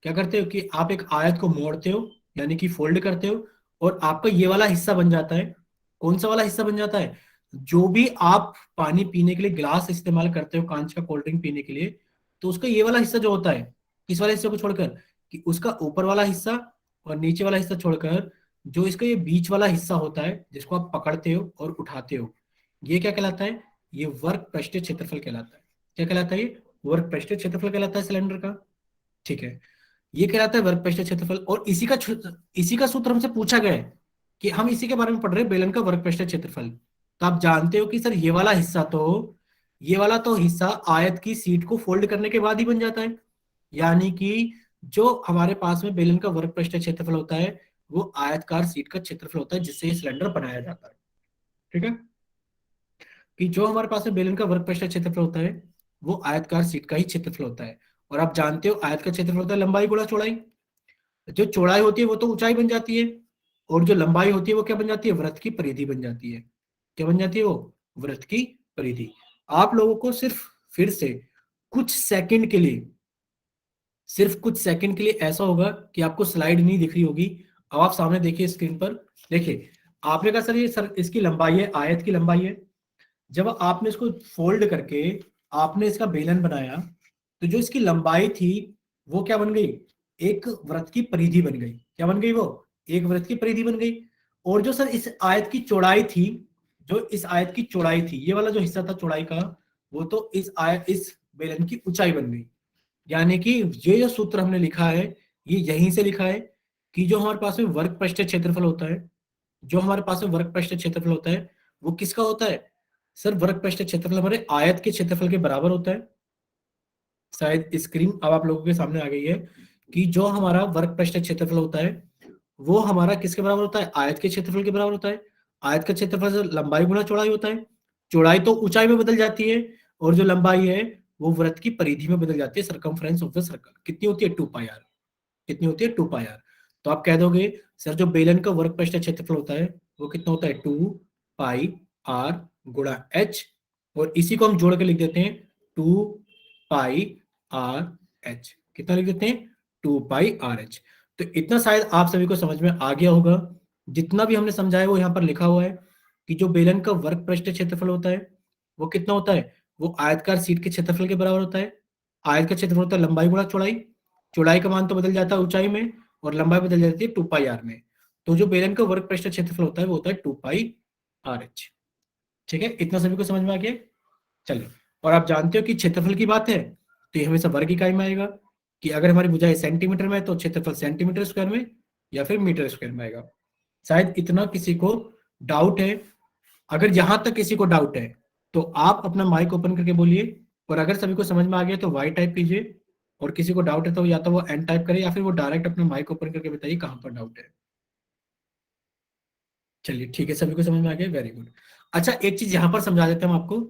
क्या करते हो कि आप एक आयत को मोड़ते हो, यानी कि फोल्ड करते हो, और आपका ये वाला हिस्सा बन जाता है। कौन सा वाला हिस्सा बन जाता है? जो भी आप पानी पीने के लिए गिलास इस्तेमाल करते हो, कांच का कोल्ड ड्रिंक पीने के लिए, तो उसका ये वाला हिस्सा जो होता है, इस वाले हिस्से को छोड़कर, कि उसका ऊपर वाला हिस्सा और नीचे वाला हिस्सा छोड़कर जो इसका ये बीच वाला हिस्सा होता है, जिसको आप पकड़ते हो और उठाते हो, ये क्या कहलाता है? ये वर्ग पृष्ठीय क्षेत्रफल कहलाता है। क्या कहलाता है? ये वर्ग पृष्ठीय क्षेत्रफल कहलाता है सिलेंडर का। ठीक है, ये कहलाता है वर्ग पृष्ठीय क्षेत्रफल। और इसी का सूत्र हमसे पूछा गया है कि हम इसी के बारे में पढ़ रहे हैं, बेलन का वर्ग पृष्ठीय क्षेत्रफल। तो आप जानते हो कि सर ये वाला तो हिस्सा आयत की सीट को फोल्ड करने के बाद ही बन जाता है। यानी कि जो हमारे पास में बेलन का वर्ग पृष्ठीय क्षेत्रफल होता है, वो आयतकार सीट का क्षेत्रफल होता है जिससे ये सिलेंडर बनाया जाता है। ठीक है, कि जो हमारे पास में बेलन का वर्ग पृष्ठीय क्षेत्रफल होता है, वो आयतकार सीट का ही क्षेत्रफल होता है। और आप जानते हो आयत का क्षेत्रफल होता है लंबाई गुणा चौड़ाई। जो चौड़ाई होती है वो तो ऊंचाई बन जाती है, और जो लंबाई होती है वो क्या बन जाती है? वृत्त की परिधि बन जाती है। क्या बन जाती है वो? वृत्त की परिधि। आप लोगों को सिर्फ फिर से कुछ सेकंड के लिए, सिर्फ कुछ सेकंड के लिए ऐसा होगा कि आपको स्लाइड नहीं दिख रही होगी। अब आप सामने देखिए स्क्रीन पर। देखिए, आपने कहा सर ये सर इसकी लंबाई है, आयत की लंबाई है। जब आपने इसको फोल्ड करके आपने इसका बेलन बनाया, तो जो इसकी लंबाई थी वो क्या बन गई? एक वृत्त की परिधि बन गई। क्या बन गई? वो एक वृत्त की परिधि बन गई। और जो सर इस आयत की चौड़ाई थी, जो इस आयत की चौड़ाई थी, ये वाला जो हिस्सा था चौड़ाई का, वो तो इस बेलन की ऊंचाई बन गई। यानी कि ये जो सूत्र हमने लिखा है, ये यहीं से लिखा है कि जो हमारे पास में वर्ग पृष्ठीय क्षेत्रफल होता है, जो हमारे पास में वर्ग पृष्ठीय क्षेत्रफल होता है, वो किसका होता है? सर वर्ग पृष्ठीय क्षेत्रफल हमारे आयत के क्षेत्रफल के बराबर होता है। शायद स्क्रीन अब आप लोगों के सामने आ गई है कि जो हमारा वर्ग पृष्ठीय क्षेत्रफल होता है, वो हमारा किसके बराबर होता है? आयत के क्षेत्रफल के बराबर होता है। आयत का क्षेत्रफल से लंबाई गुना चौड़ाई होता है। चौड़ाई तो ऊंचाई में बदल जाती है, और जो लंबाई है वो वृत्त की परिधि में बदल जाती है, सरकमफ्रेंस ऑफ द सर्कल। कितनी होती है? 2 पाई आर। कितनी होती है? 2 पाई आर। तो आप कह दोगे सर जो बेलन का वर्ग पृष्ठ क्षेत्रफल होता है वो कितना होता है? 2 पाई आर गुणा एच, और इसी को हम जोड़ के लिख देते हैं 2 पाई आर एच। कितना लिख देते हैं? 2 पाई आर एच। तो इतना शायद आप सभी को समझ में आ गया होगा। जितना भी हमने समझाया वो यहाँ पर लिखा हुआ है कि जो बेलन का वर्ग पृष्ठ क्षेत्रफल होता है वो कितना होता है? वो आयतकार शीट के क्षेत्रफल के बराबर होता है। आयत का क्षेत्रफल होता है लंबाई गुणा चौड़ाई। चौड़ाई का मान तो बदल जाता है ऊंचाई में, और लंबाई बदल जाती है 2 पाई आर में। तो जो बेलन का वर्ग पृष्ठ क्षेत्रफल होता है वो होता है 2 पाई आर एच। ठीक है, इतना सभी को समझ में आ गया? चलिए, और आप जानते हो कि क्षेत्रफल की बात है तो ये हमेशा वर्ग इकाई में आएगा, कि अगर हमारी भुजाएं सेंटीमीटर में है तो क्षेत्रफल सेंटीमीटर स्क्वायर में या फिर मीटर स्क्वायर में आएगा। शायद इतना किसी को डाउट है। अगर यहां तक किसी को डाउट है तो आप अपना माइक ओपन करके बोलिए, और अगर सभी को समझ में आ गया तो वाई टाइप कीजिए, और किसी को डाउट है तो या तो वो एन टाइप करे या फिर वो डायरेक्ट अपना माइक ओपन करके बताइए कहां पर डाउट है। चलिए ठीक है, सभी को समझ में आ गया, वेरी गुड। अच्छा, एक चीज यहां पर समझा देते हैं हम आपको।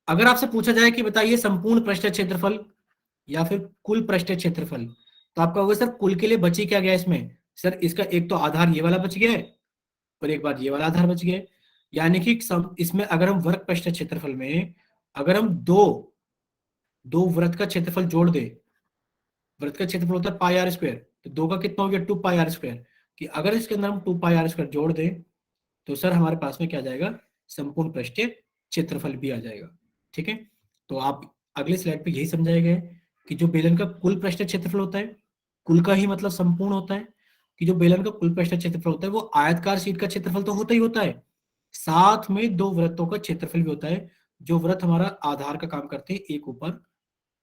अगर आपसे पूछा जाए कि बताइए संपूर्ण पृष्ठ क्षेत्रफल या फिर कुल पृष्ठ क्षेत्रफल, तो आप कहोगे सर कुल के लिए बची क्या गया इसमें? सर इसका एक तो आधार ये वाला बच गया है, और एक बार ये वाला आधार बच गया है। यानी कि इसमें अगर हम वर्ग पृष्ठ क्षेत्रफल में अगर हम दो दो वृत्त का क्षेत्रफल जोड़ दे, वृत्त का क्षेत्रफल होता है पाई आर स्क्वायर, तो दो का कितना हो गया? 2 पाई आर स्क्वायर। कि अगर इसके अंदर हम 2 पाई आर स्क्वायर जोड़ दें तो सर हमारे पास में क्या आ जाएगा? संपूर्ण पृष्ठीय क्षेत्रफल भी आ जाएगा। ठीक है, तो आप अगले स्लाइड पे यही समझाया गया है कि जो बेलन का कुल पृष्ठीय क्षेत्रफल होता है, कुल का ही मतलब संपूर्ण होता है, कि जो बेलन का कुल पृष्ठीय क्षेत्रफल होता है वो आयतकार शीट का क्षेत्रफल तो होता ही होता है, साथ में दो वृत्तों का क्षेत्रफल भी होता है, जो वृत्त हमारा आधार का काम करते हैं, एक ऊपर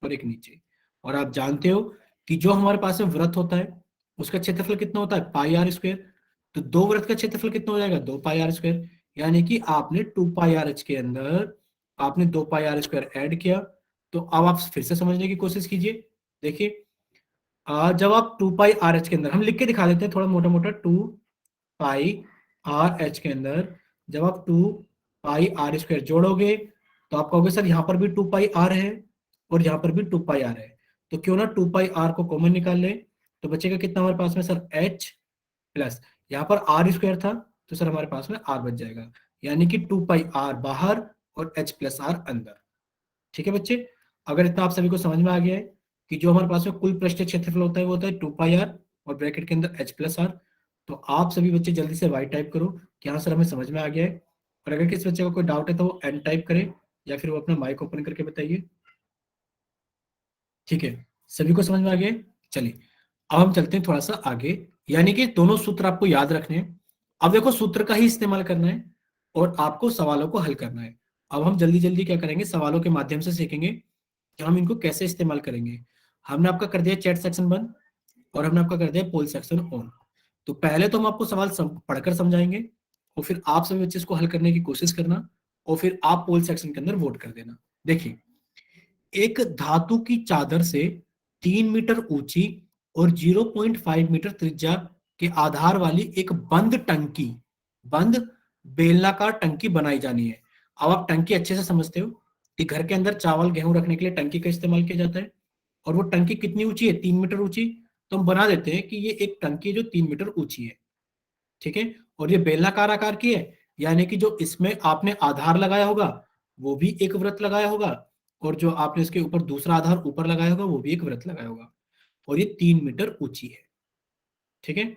और एक नीचे। और आप जानते हो कि जो हमारे पास में वृत्त होता है उसका क्षेत्रफल कितना होता है? पाई आर स्क्वायर। तो दो वृत्त का क्षेत्रफल कितना हो जाएगा? 2 पाई आर स्क्वायर। यानी कि आपने 2 पाई आर एच के अंदर आपने 2 पाई आर स्क्वायर ऐड किया। तो अब आप फिर से समझने की कोशिश कीजिए। देखिए, जब आप 2 पाई आर एच के अंदर हम लिख के दिखा देते हैं थोड़ा मोटा मोटा, 2 पाई आर एच के अंदर जब आप 2 पाई आर स्क्वायर जोड़ोगे तो आप कहोगे सर यहाँ पर भी 2 पाई आर है और यहाँ पर भी 2 पाई आर है, तो क्यों ना 2 पाई आर को कॉमन निकाल ले। तो बचेगा कितना हमारे पास में सर? एच प्लस, यहाँ पर आर स्क्वायर था तो सर हमारे पास में आर बच जाएगा, यानी कि 2 पाई आर बाहर और एच प्लस आर अंदर। ठीक है बच्चे, अगर इतना आप सभी को समझ में आ गया है कि जो हमारे पास में कुल पृष्ठीय क्षेत्रफल होता है वो होता है 2 पाई आर और ब्रैकेट के अंदर एच प्लस आर। तो आप सभी बच्चे जल्दी से वाई टाइप करो कि हाँ सर हमें समझ में आ गया है, और अगर किसी बच्चे को कोई डाउट है तो वो एन टाइप करे या फिर वो अपना माइक ओपन करके बताइए। ठीक है, सभी को समझ में आ गया है? चलिए, अब हम चलते हैं थोड़ा सा आगे, यानी कि दोनों सूत्र आपको याद रखने हैं। अब देखो सूत्र का ही इस्तेमाल करना है और आपको सवालों को हल करना है। अब हम जल्दी जल्दी क्या करेंगे, सवालों के माध्यम से सीखेंगे कि हम इनको कैसे इस्तेमाल करेंगे। हमने आपका कर दिया चैट सेक्शन बंद और हमने आपका कर दिया पोल सेक्शन ऑन। तो पहले तो हम आपको सवाल पढ़कर समझाएंगे और फिर आप सभी बच्चे इसको हल करने की कोशिश करना, और फिर आप पोल सेक्शन के अंदर वोट कर देना। देखिए, एक धातु की चादर से 3 मीटर ऊंची और 0.5 मीटर त्रिज्या के आधार वाली एक बंद बेलनाकार टंकी बनाई जानी है। अब आप टंकी अच्छे से समझते हो कि घर के अंदर चावल गेहूं रखने के लिए टंकी का इस्तेमाल किया जाता है, और वो टंकी कितनी ऊंची है? 3 मीटर ऊंची। तो हम बना देते हैं कि ये एक टंकी है जो 3 मीटर ऊंची है। ठीक है, और ये बेलनाकार आकार की है, यानी कि जो इसमें आपने आधार लगाया होगा वो भी एक वृत्त लगाया होगा, और जो आपने इसके ऊपर दूसरा आधार ऊपर लगाया होगा वो भी एक वृत्त लगाया होगा, और ये 3 मीटर ऊंची है। ठीक है,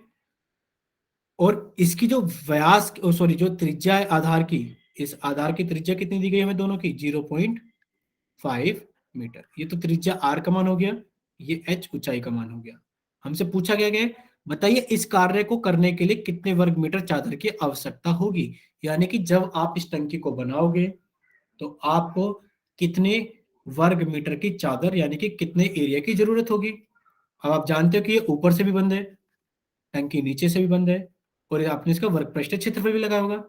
और इसकी जो व्यास, सॉरी, जो त्रिज्या है आधार की, इस आधार की त्रिज्या कितनी दी गई है हमें दोनों की? 0.5 मीटर। ये तो त्रिज्या आर का मान हो गया, ये एच ऊंचाई का मान हो गया। हमसे पूछा गया है बताइए इस कार्य को करने के लिए कितने वर्ग मीटर चादर की आवश्यकता होगी, यानी कि जब आप इस टंकी को बनाओगे तो आपको कितने वर्ग मीटर की चादर यानी कि कितने एरिया की जरूरत होगी। अब आप जानते हो कि ये ऊपर से भी बंद है, टंकी नीचे से भी बंद है, और आपने इसका वर्ग पृष्ठ क्षेत्रफल भी लगाया होगा,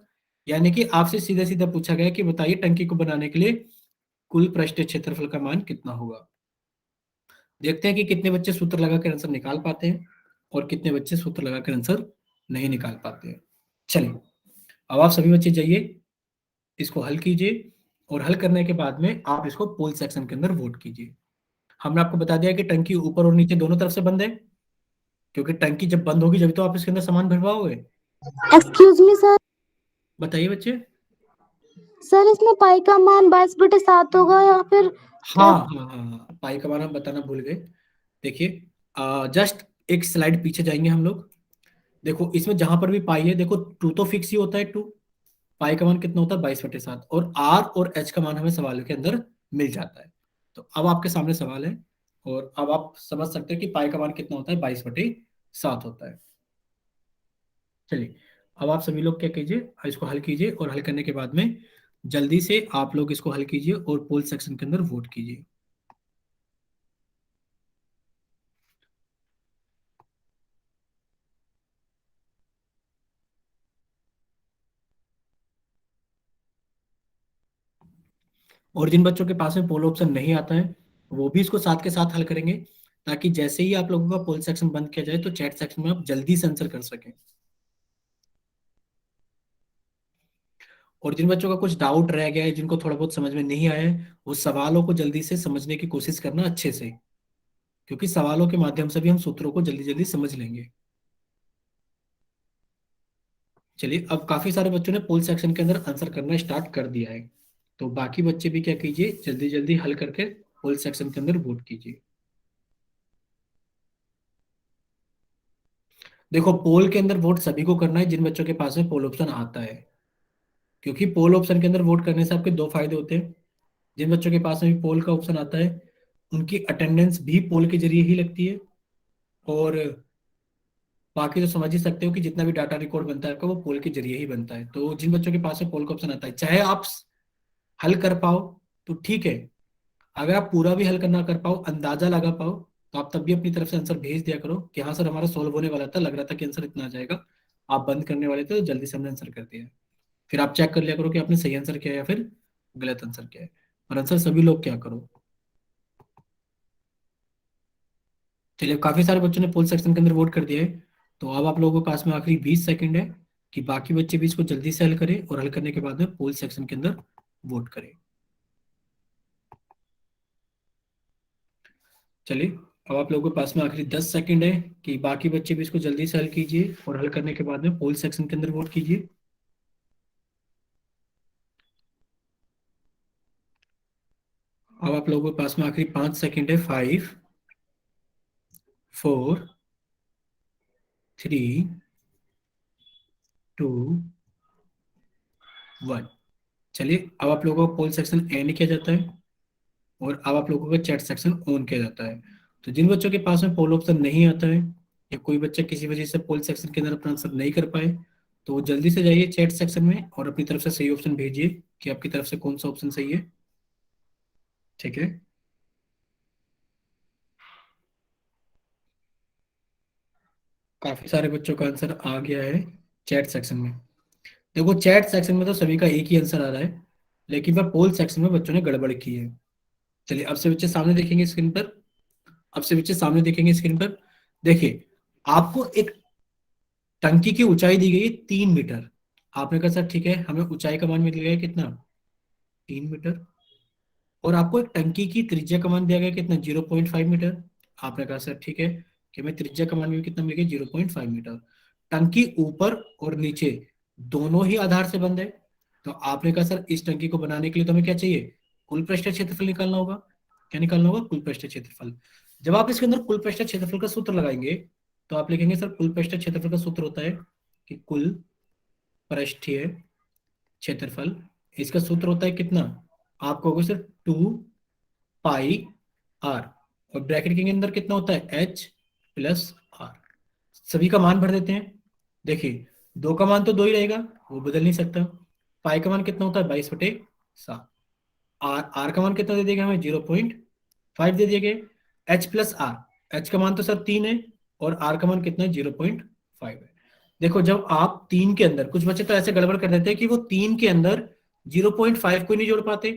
यानी कि आपसे सीधा सीधा पूछा गया कि बताइए टंकी को बनाने के लिए कुल पृष्ठ क्षेत्रफल का मान कितना होगा। देखते हैं कि कितने बच्चे सूत्र लगाकर आंसर निकाल पाते हैं और कितने बच्चे सूत्र लगाकर आंसर नहीं निकाल पाते हैं। चलिए, अब आप सभी बच्चे जाइए, इसको हल कीजिए और हल करने के बाद में आप इसको पोल सेक्शन के अंदर वोट कीजिए। हमने आपको बता दिया कि टंकी ऊपर और नीचे दोनों तरफ से बंद है, क्योंकि टंकी जब बंद होगी जब तो आप इसके अंदर सामान भरवाओगे। Excuse me sir. बताइए बच्चे। सर इसमें पाई का मान 22/7 होगा या फिर हाँ क्या? हाँ हाँ हाँ, पाई का मान हम बताना भूल गए। देखिए जस्ट एक स्लाइड पीछे जाएंगे हम लोग। देखो इसमें जहां पर भी पाई है, देखो टू तो फिक्स ही होता है, टू। पाई का मान कितना होता है? 22/7। और आर और एच का मान हमें सवाल के अंदर मिल जाता है। तो अब आपके सामने सवाल है और अब आप समझ सकते हैं कि पाई का मान कितना होता है? 22/7 होता है। चलिए, अब आप सभी लोग क्या कीजिए, इसको हल कीजिए और हल करने के बाद में जल्दी से आप लोग इसको हल कीजिए और पोल सेक्शन के अंदर वोट कीजिए। और जिन बच्चों के पास में पोल ऑप्शन नहीं आता है वो भी इसको साथ के साथ हल करेंगे, ताकि जैसे ही आप लोगों का पोल सेक्शन बंद किया जाए तो चैट सेक्शन में आप जल्दी से आंसर कर सकें। और जिन बच्चों का कुछ डाउट रह गया है, जिनको थोड़ा बहुत समझ में नहीं आया है, वो सवालों को जल्दी से समझने की कोशिश करना अच्छे से, क्योंकि सवालों के माध्यम से भी हम सूत्रों को जल्दी जल्दी समझ लेंगे। चलिए, अब काफी सारे बच्चों ने पोल सेक्शन के अंदर आंसर करना स्टार्ट कर दिया है, तो बाकी बच्चे भी क्या कीजिए, जल्दी जल्दी हल करके पोल सेक्शन के अंदर वोट कीजिए। देखो, पोल के अंदर वोट सभी को करना है जिन बच्चों के पास में पोल ऑप्शन आता है, क्योंकि पोल ऑप्शन के अंदर वोट करने से आपके दो फायदे होते हैं। जिन बच्चों के पास में भी पोल का ऑप्शन आता है उनकी अटेंडेंस भी पोल के जरिए ही लगती है। और बाकी तो समझ ही सकते हो कि जितना भी डाटा रिकॉर्ड बनता है आपका वो पोल के जरिए ही बनता है। तो जिन बच्चों के पास में पोल का ऑप्शन आता है, चाहे आप हल कर पाओ तो ठीक है, अगर आप पूरा भी हल करना कर पाओ, अंदाजा लगा पाओ, तो आप तब भी अपनी तरफ से आंसर भेज दिया करो कि हाँ सर हमारा सॉल्व होने वाला था, लग रहा था कि आंसर इतना आ जाएगा। आप बंद करने वाले थे तो जल्दी से हमने आंसर कर दिया। फिर आप चेक कर लिया करो कि आपने सही आंसर किया है या फिर गलत आंसर किया है। और आंसर सभी लोग क्या करो। चलिए, काफी सारे बच्चों ने पोल सेक्शन के अंदर वोट कर दिया है, तो अब आप लोगों के पास में आखिरी 20 सेकंड है कि बाकी बच्चे भी इसको जल्दी से हल करें और हल करने के बाद में पोल सेक्शन के अंदर वोट करें। चलिए, अब आप लोगों के पास में आखिरी 10 सेकंड है कि बाकी बच्चे भी इसको जल्दी से हल कीजिए और हल करने के बाद में पोल सेक्शन के अंदर वोट कीजिए। अब आप लोगों के पास में आखिरी 5 सेकंड है। 5, 4, 3, 2, 1। चलिए, अब आप लोगों का पोल सेक्शन एंड किया जाता है और अब आप लोगों का चैट सेक्शन ऑन किया जाता है। तो जिन बच्चों के पास में पोल ऑप्शन नहीं आता है या कोई बच्चा किसी वजह से पोल सेक्शन के अंदर अपना आंसर नहीं कर पाए, तो वो जल्दी से जाइए चैट सेक्शन में और अपनी तरफ से सही ऑप्शन भेजिए कि आपकी तरफ से कौन सा ऑप्शन सही है। ठीक है। काफी सारे बच्चों का आंसर आ गया है चैट सेक्शन में। देखो, चैट सेक्शन में तो सभी का एक ही आंसर आ रहा है, लेकिन वह पोल सेक्शन में बच्चों ने गड़बड़ की है। चलिए, अब से बच्चे सामने देखेंगे स्क्रीन पर। अब से बच्चे सामने देखेंगे स्क्रीन पर। देखिए, आपको एक टंकी की ऊंचाई दी गई है 3 मीटर। आपने कहा सर ठीक है, हमें ऊंचाई का मान मिल गया है कितना? 3 मीटर। और आपको एक टंकी की त्रिज्या का मान दिया गया है कितना? 0.5 मीटर। आपने कहा सर ठीक है कि हमें त्रिज्या का मान भी कितना मिल गया? 0.5 मीटर। टंकी ऊपर और नीचे दोनों ही आधार से बंद है। तो आपने कहा सर इस टंकी को बनाने के लिए तो हमें क्या चाहिए? कुल पृष्ठ क्षेत्रफल निकालना होगा। क्या निकालना होगा? कुल पृष्ठ क्षेत्रफल। जब आप इसके अंदर कुल पृष्ठ क्षेत्रफल का सूत्र लगाएंगे तो आप लिखेंगे सर कुल पृष्ठ क्षेत्रफल का सूत्र होता है कि कुल पृष्ठीय क्षेत्रफल, इसका सूत्र होता है कितना? आपको होगा सर 2 पाई आर। और ब्रैकेट के अंदर कितना होता है? H+R। सभी का मान भर देते हैं। देखिए, दो का मान तो दो ही रहेगा, वो बदल नहीं सकता। पाई का मान कितना होता है? 22/7। आर आर का मान कितना दे देगा हमें? 0.5 दे दिया गया। H+R, एच का मान तो सर 3 है और आर का मान कितना है? 0.5 है। देखो, जब आप 3 के अंदर, कुछ बच्चे तो ऐसे गड़बड़ कर देते हैं कि वो 3 के अंदर 0.5 को ही नहीं जोड़ पाते।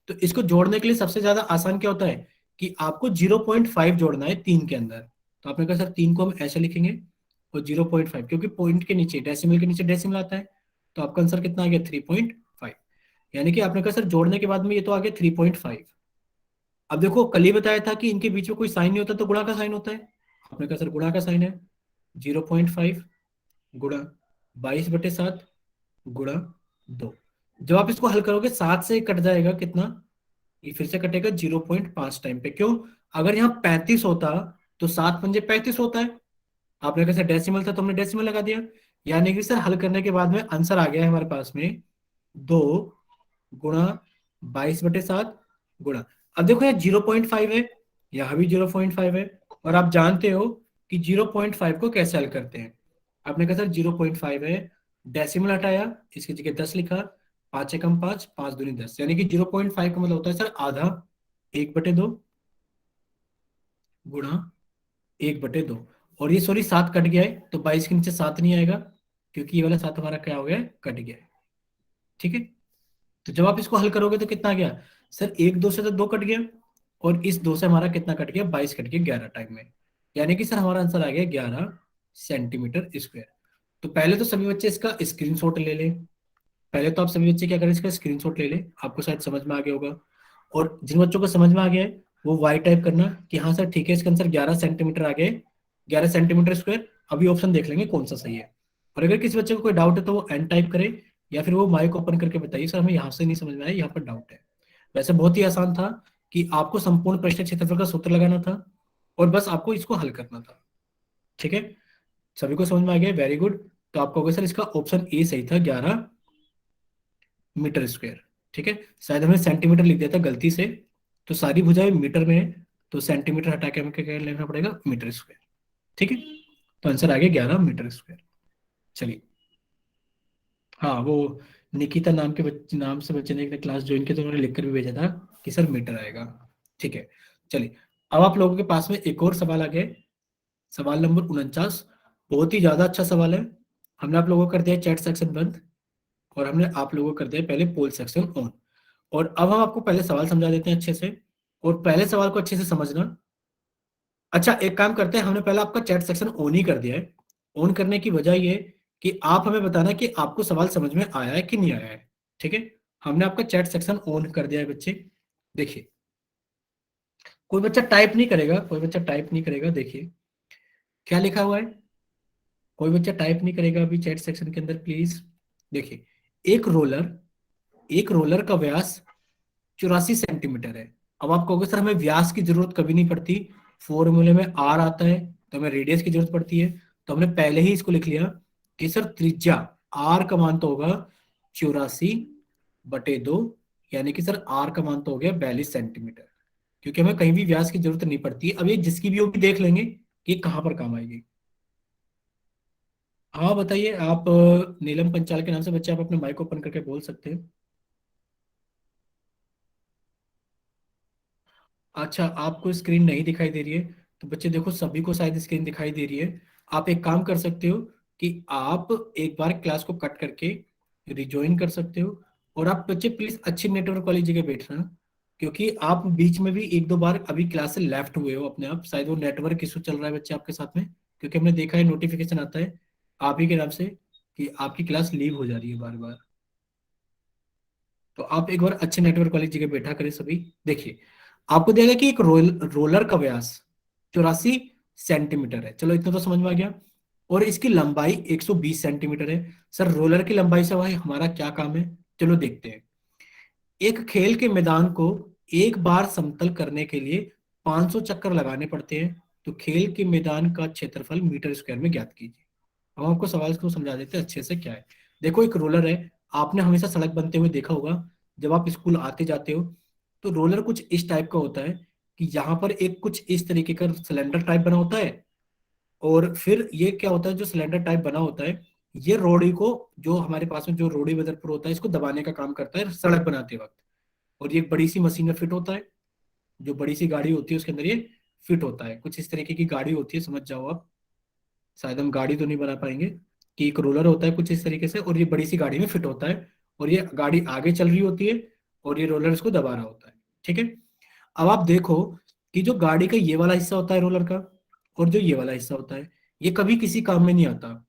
तो इसको जोड़ने के लिए सबसे ज्यादा आसान क्या होता है कि आपको 0.5 जोड़ना है 3 के अंदर। तो आपने कहा सर 3 को हम ऐसे लिखेंगे और 0.5, क्योंकि पॉइंट के नीचे, डेसिमल के नीचे डेसिमल आता है, तो आपका आंसर कितना आ गया 3.5। यानी कि आपने कहा सर जोड़ने के बाद में ये तो आ गया 3.5। अब देखो कल ही बताया था कि इनके बीच में कोई साइन नहीं होता तो गुणा का साइन होता है। आपने कहा सर गुणा का साइन है, 0.5 गुणा 22/7 गुणा 2। जब आप इसको हल करोगे 7 से कट जाएगा कितना, ये फिर से कटेगा 0.5 टाइम पे। क्यों? अगर यहाँ 35 होता तो 7×5 = 35 होता है। आपने कैसे डेसिमल था तो हमने डेसिमल लगा दिया। यानी कि सर हल करने के बाद में आंसर आ गया है हमारे पास में 2 गुणा 22/7 गुणा, अब देखो यहाँ 0.5 है, यहाँ भी 0.5 है, और आप जानते हो कि 0.5 को कैसे हल करते हैं। आपने कहा सर 0.5 है, डेसिमल हटाया, इसकी जगह 10 लिखा, 5 एकम 5, 5 दूनी 10, यानी कि 0.5 का मतलब होता है सर आधा, 1/2 गुणा 1/2। और ये सॉरी 7 कट गया है तो 22 के नीचे 7 नहीं आएगा, क्योंकि ये वाला 7 हमारा क्या हो गया है, कट गया है। ठीक है, तो जब आप इसको हल करोगे तो कितना गया सर, 1 2 से तो 2 कट गया, और इस 2 से हमारा कितना कट गया, 22 कट गया 11 टाइम में। यानी कि सर हमारा आंसर आ गया 11 सेंटीमीटर स्क्वायर। तो पहले तो सभी बच्चे इसका स्क्रीनशॉट ले लें। पहले तो आप सभी बच्चे क्या करें, इसका स्क्रीनशॉट ले लें, आपको शायद समझ में आ गया होगा। और जिन बच्चों को समझ में आ गया है वो वाई टाइप करना कि हाँ सर ठीक है, इसका आंसर 11 सेंटीमीटर आ गया, 11 सेंटीमीटर स्क्वायर। अभी ऑप्शन देख लेंगे कौन सा सही है। और अगर किसी बच्चे को कोई डाउट है तो वो एन टाइप करे, या फिर वो माइक ओपन करके बताइए सर हमें यहाँ से नहीं समझ में आया, यहाँ पर डाउट है। वैसे बहुत ही आसान था कि आपको संपूर्ण पृष्ठ क्षेत्रफल का सूत्र लगाना था और बस आपको इसको हल करना था। ठीक है, सभी को समझ में आ गया, वेरी गुड। तो आपका होगा सर इसका ऑप्शन ए सही था, 11 मीटर स्क्वायर। ठीक है, शायद हमने सेंटीमीटर लिख दिया था गलती से, तो सारी भुजाएं मीटर में है, तो सेंटीमीटर हटा के हमें क्या लेना पड़ेगा, मीटर स्क्वायर। ठीक है, तो आंसर आ गया 11 मीटर स्क्वायर। चलिए, हाँ वो निकिता नाम के नाम से बच्चे ने एक क्लास ज्वाइन की तो उन्होंने लिखकर भी भेजा था कि सर मीटर आएगा। ठीक है, चलिए अब आप लोगों के पास में एक और सवाल आ गया है, सवाल नंबर 49। बहुत ही ज्यादा अच्छा सवाल है। हमने आप लोगों को कर दिया चैट सेक्शन बंद, और हमने आप लोगों को कर दिया पहले पोल सेक्शन ऑन। और अब हम आपको पहले सवाल समझा देते हैं अच्छे से, और पहले सवाल को अच्छे से समझना। अच्छा एक काम करते हैं, हमने पहले आपका चैट सेक्शन ऑन ही कर दिया है। ऑन करने की वजह ये कि आप हमें बताना कि आपको सवाल समझ में आया है कि नहीं आया है। ठीक है, हमने आपका चैट सेक्शन ऑन कर दिया है बच्चे। देखिए, कोई बच्चा टाइप नहीं करेगा, कोई बच्चा टाइप नहीं करेगा। देखिए क्या लिखा हुआ है, कोई बच्चा टाइप नहीं करेगा अभी चैट सेक्शन के अंदर प्लीज। देखिए, एक रोलर का व्यास 84 सेंटीमीटर है। अब आप कहोगे सर हमें व्यास की जरूरत कभी नहीं पड़ती, फॉर्मूले में आर आता है तो हमें रेडियस की जरूरत पड़ती है। तो हमने पहले ही इसको लिख लिया कि सर त्रिज्या आर का मान तो होगा 84/2, यानी कि सर आर का मान तो हो गया 42 सेंटीमीटर, क्योंकि हमें कहीं भी व्यास की जरूरत नहीं पड़ती। अब ये जिसकी भी होगी देख लेंगे कि कहाँ पर काम आएगी। हाँ बताइए आप, नीलम पंचाल के नाम से बच्चे, आप अपने माइक ओपन करके बोल सकते हैं। अच्छा आपको स्क्रीन नहीं दिखाई दे रही है, तो बच्चे देखो सभी को शायद स्क्रीन दिखाई दे रही है। आप एक काम कर सकते हो कि आप एक बार क्लास को कट करके रिज्वाइन कर सकते हो, और आप बच्चे प्लीज अच्छी नेटवर्क वाली जगह बैठना, क्योंकि आप बीच में भी एक दो बार अभी क्लास से लेफ्ट हुए हो अपने आप, शायद वो नेटवर्क इशू चल रहा है बच्चे आपके साथ में, क्योंकि हमने देखा है नोटिफिकेशन आता है आप ही के नाम से कि आपकी क्लास लीव हो जा रही है बार बार। तो आप एक बार अच्छे नेटवर्क वाली जगह बैठा करें सभी। देखिए आपको दिया गया कि एक रोलर का व्यास 84 सेंटीमीटर है, चलो इतना तो समझ में आ गया, और इसकी लंबाई 120 सेंटीमीटर है। सर रोलर की लंबाई से भाई हमारा क्या काम है, चलो देखते हैं। एक खेल के मैदान को एक बार समतल करने के लिए 500 चक्कर लगाने पड़ते हैं, तो खेल के मैदान का क्षेत्रफल मीटर स्क्वायर में ज्ञात कीजिए। हम आपको सवाल को समझा देते हैं अच्छे से क्या है। देखो एक रोलर है, आपने हमेशा सड़क बनते हुए देखा होगा, जब आप स्कूल आते जाते हो तो रोलर कुछ इस टाइप का होता है कि यहाँ पर एक कुछ इस तरीके का सिलेंडर टाइप बना होता है, और फिर ये क्या होता है, जो सिलेंडर टाइप बना होता है ये रोड़ी को, जो हमारे पास में जो रोड़ी बदरपुर होता है इसको दबाने का काम करता है सड़क बनाते वक्त। और ये एक बड़ी सी मशीन में फिट होता है, जो बड़ी सी गाड़ी होती है उसके अंदर ये फिट होता है, कुछ इस तरीके की गाड़ी होती है, समझ जाओ आप। शायद हम गाड़ी तो नहीं बना पाएंगे, कि एक रोलर होता है कुछ इस तरीके से और ये बड़ी सी गाड़ी में फिट होता है, और ये गाड़ी आगे चल रही होती है और ये रोलर इसको दबा रहा होता है। ठीक है, अब आप देखो कि जो गाड़ी का ये वाला हिस्सा होता है रोलर का, और जो ये वाला हिस्सा होता है, ये कभी किसी काम में नहीं आता,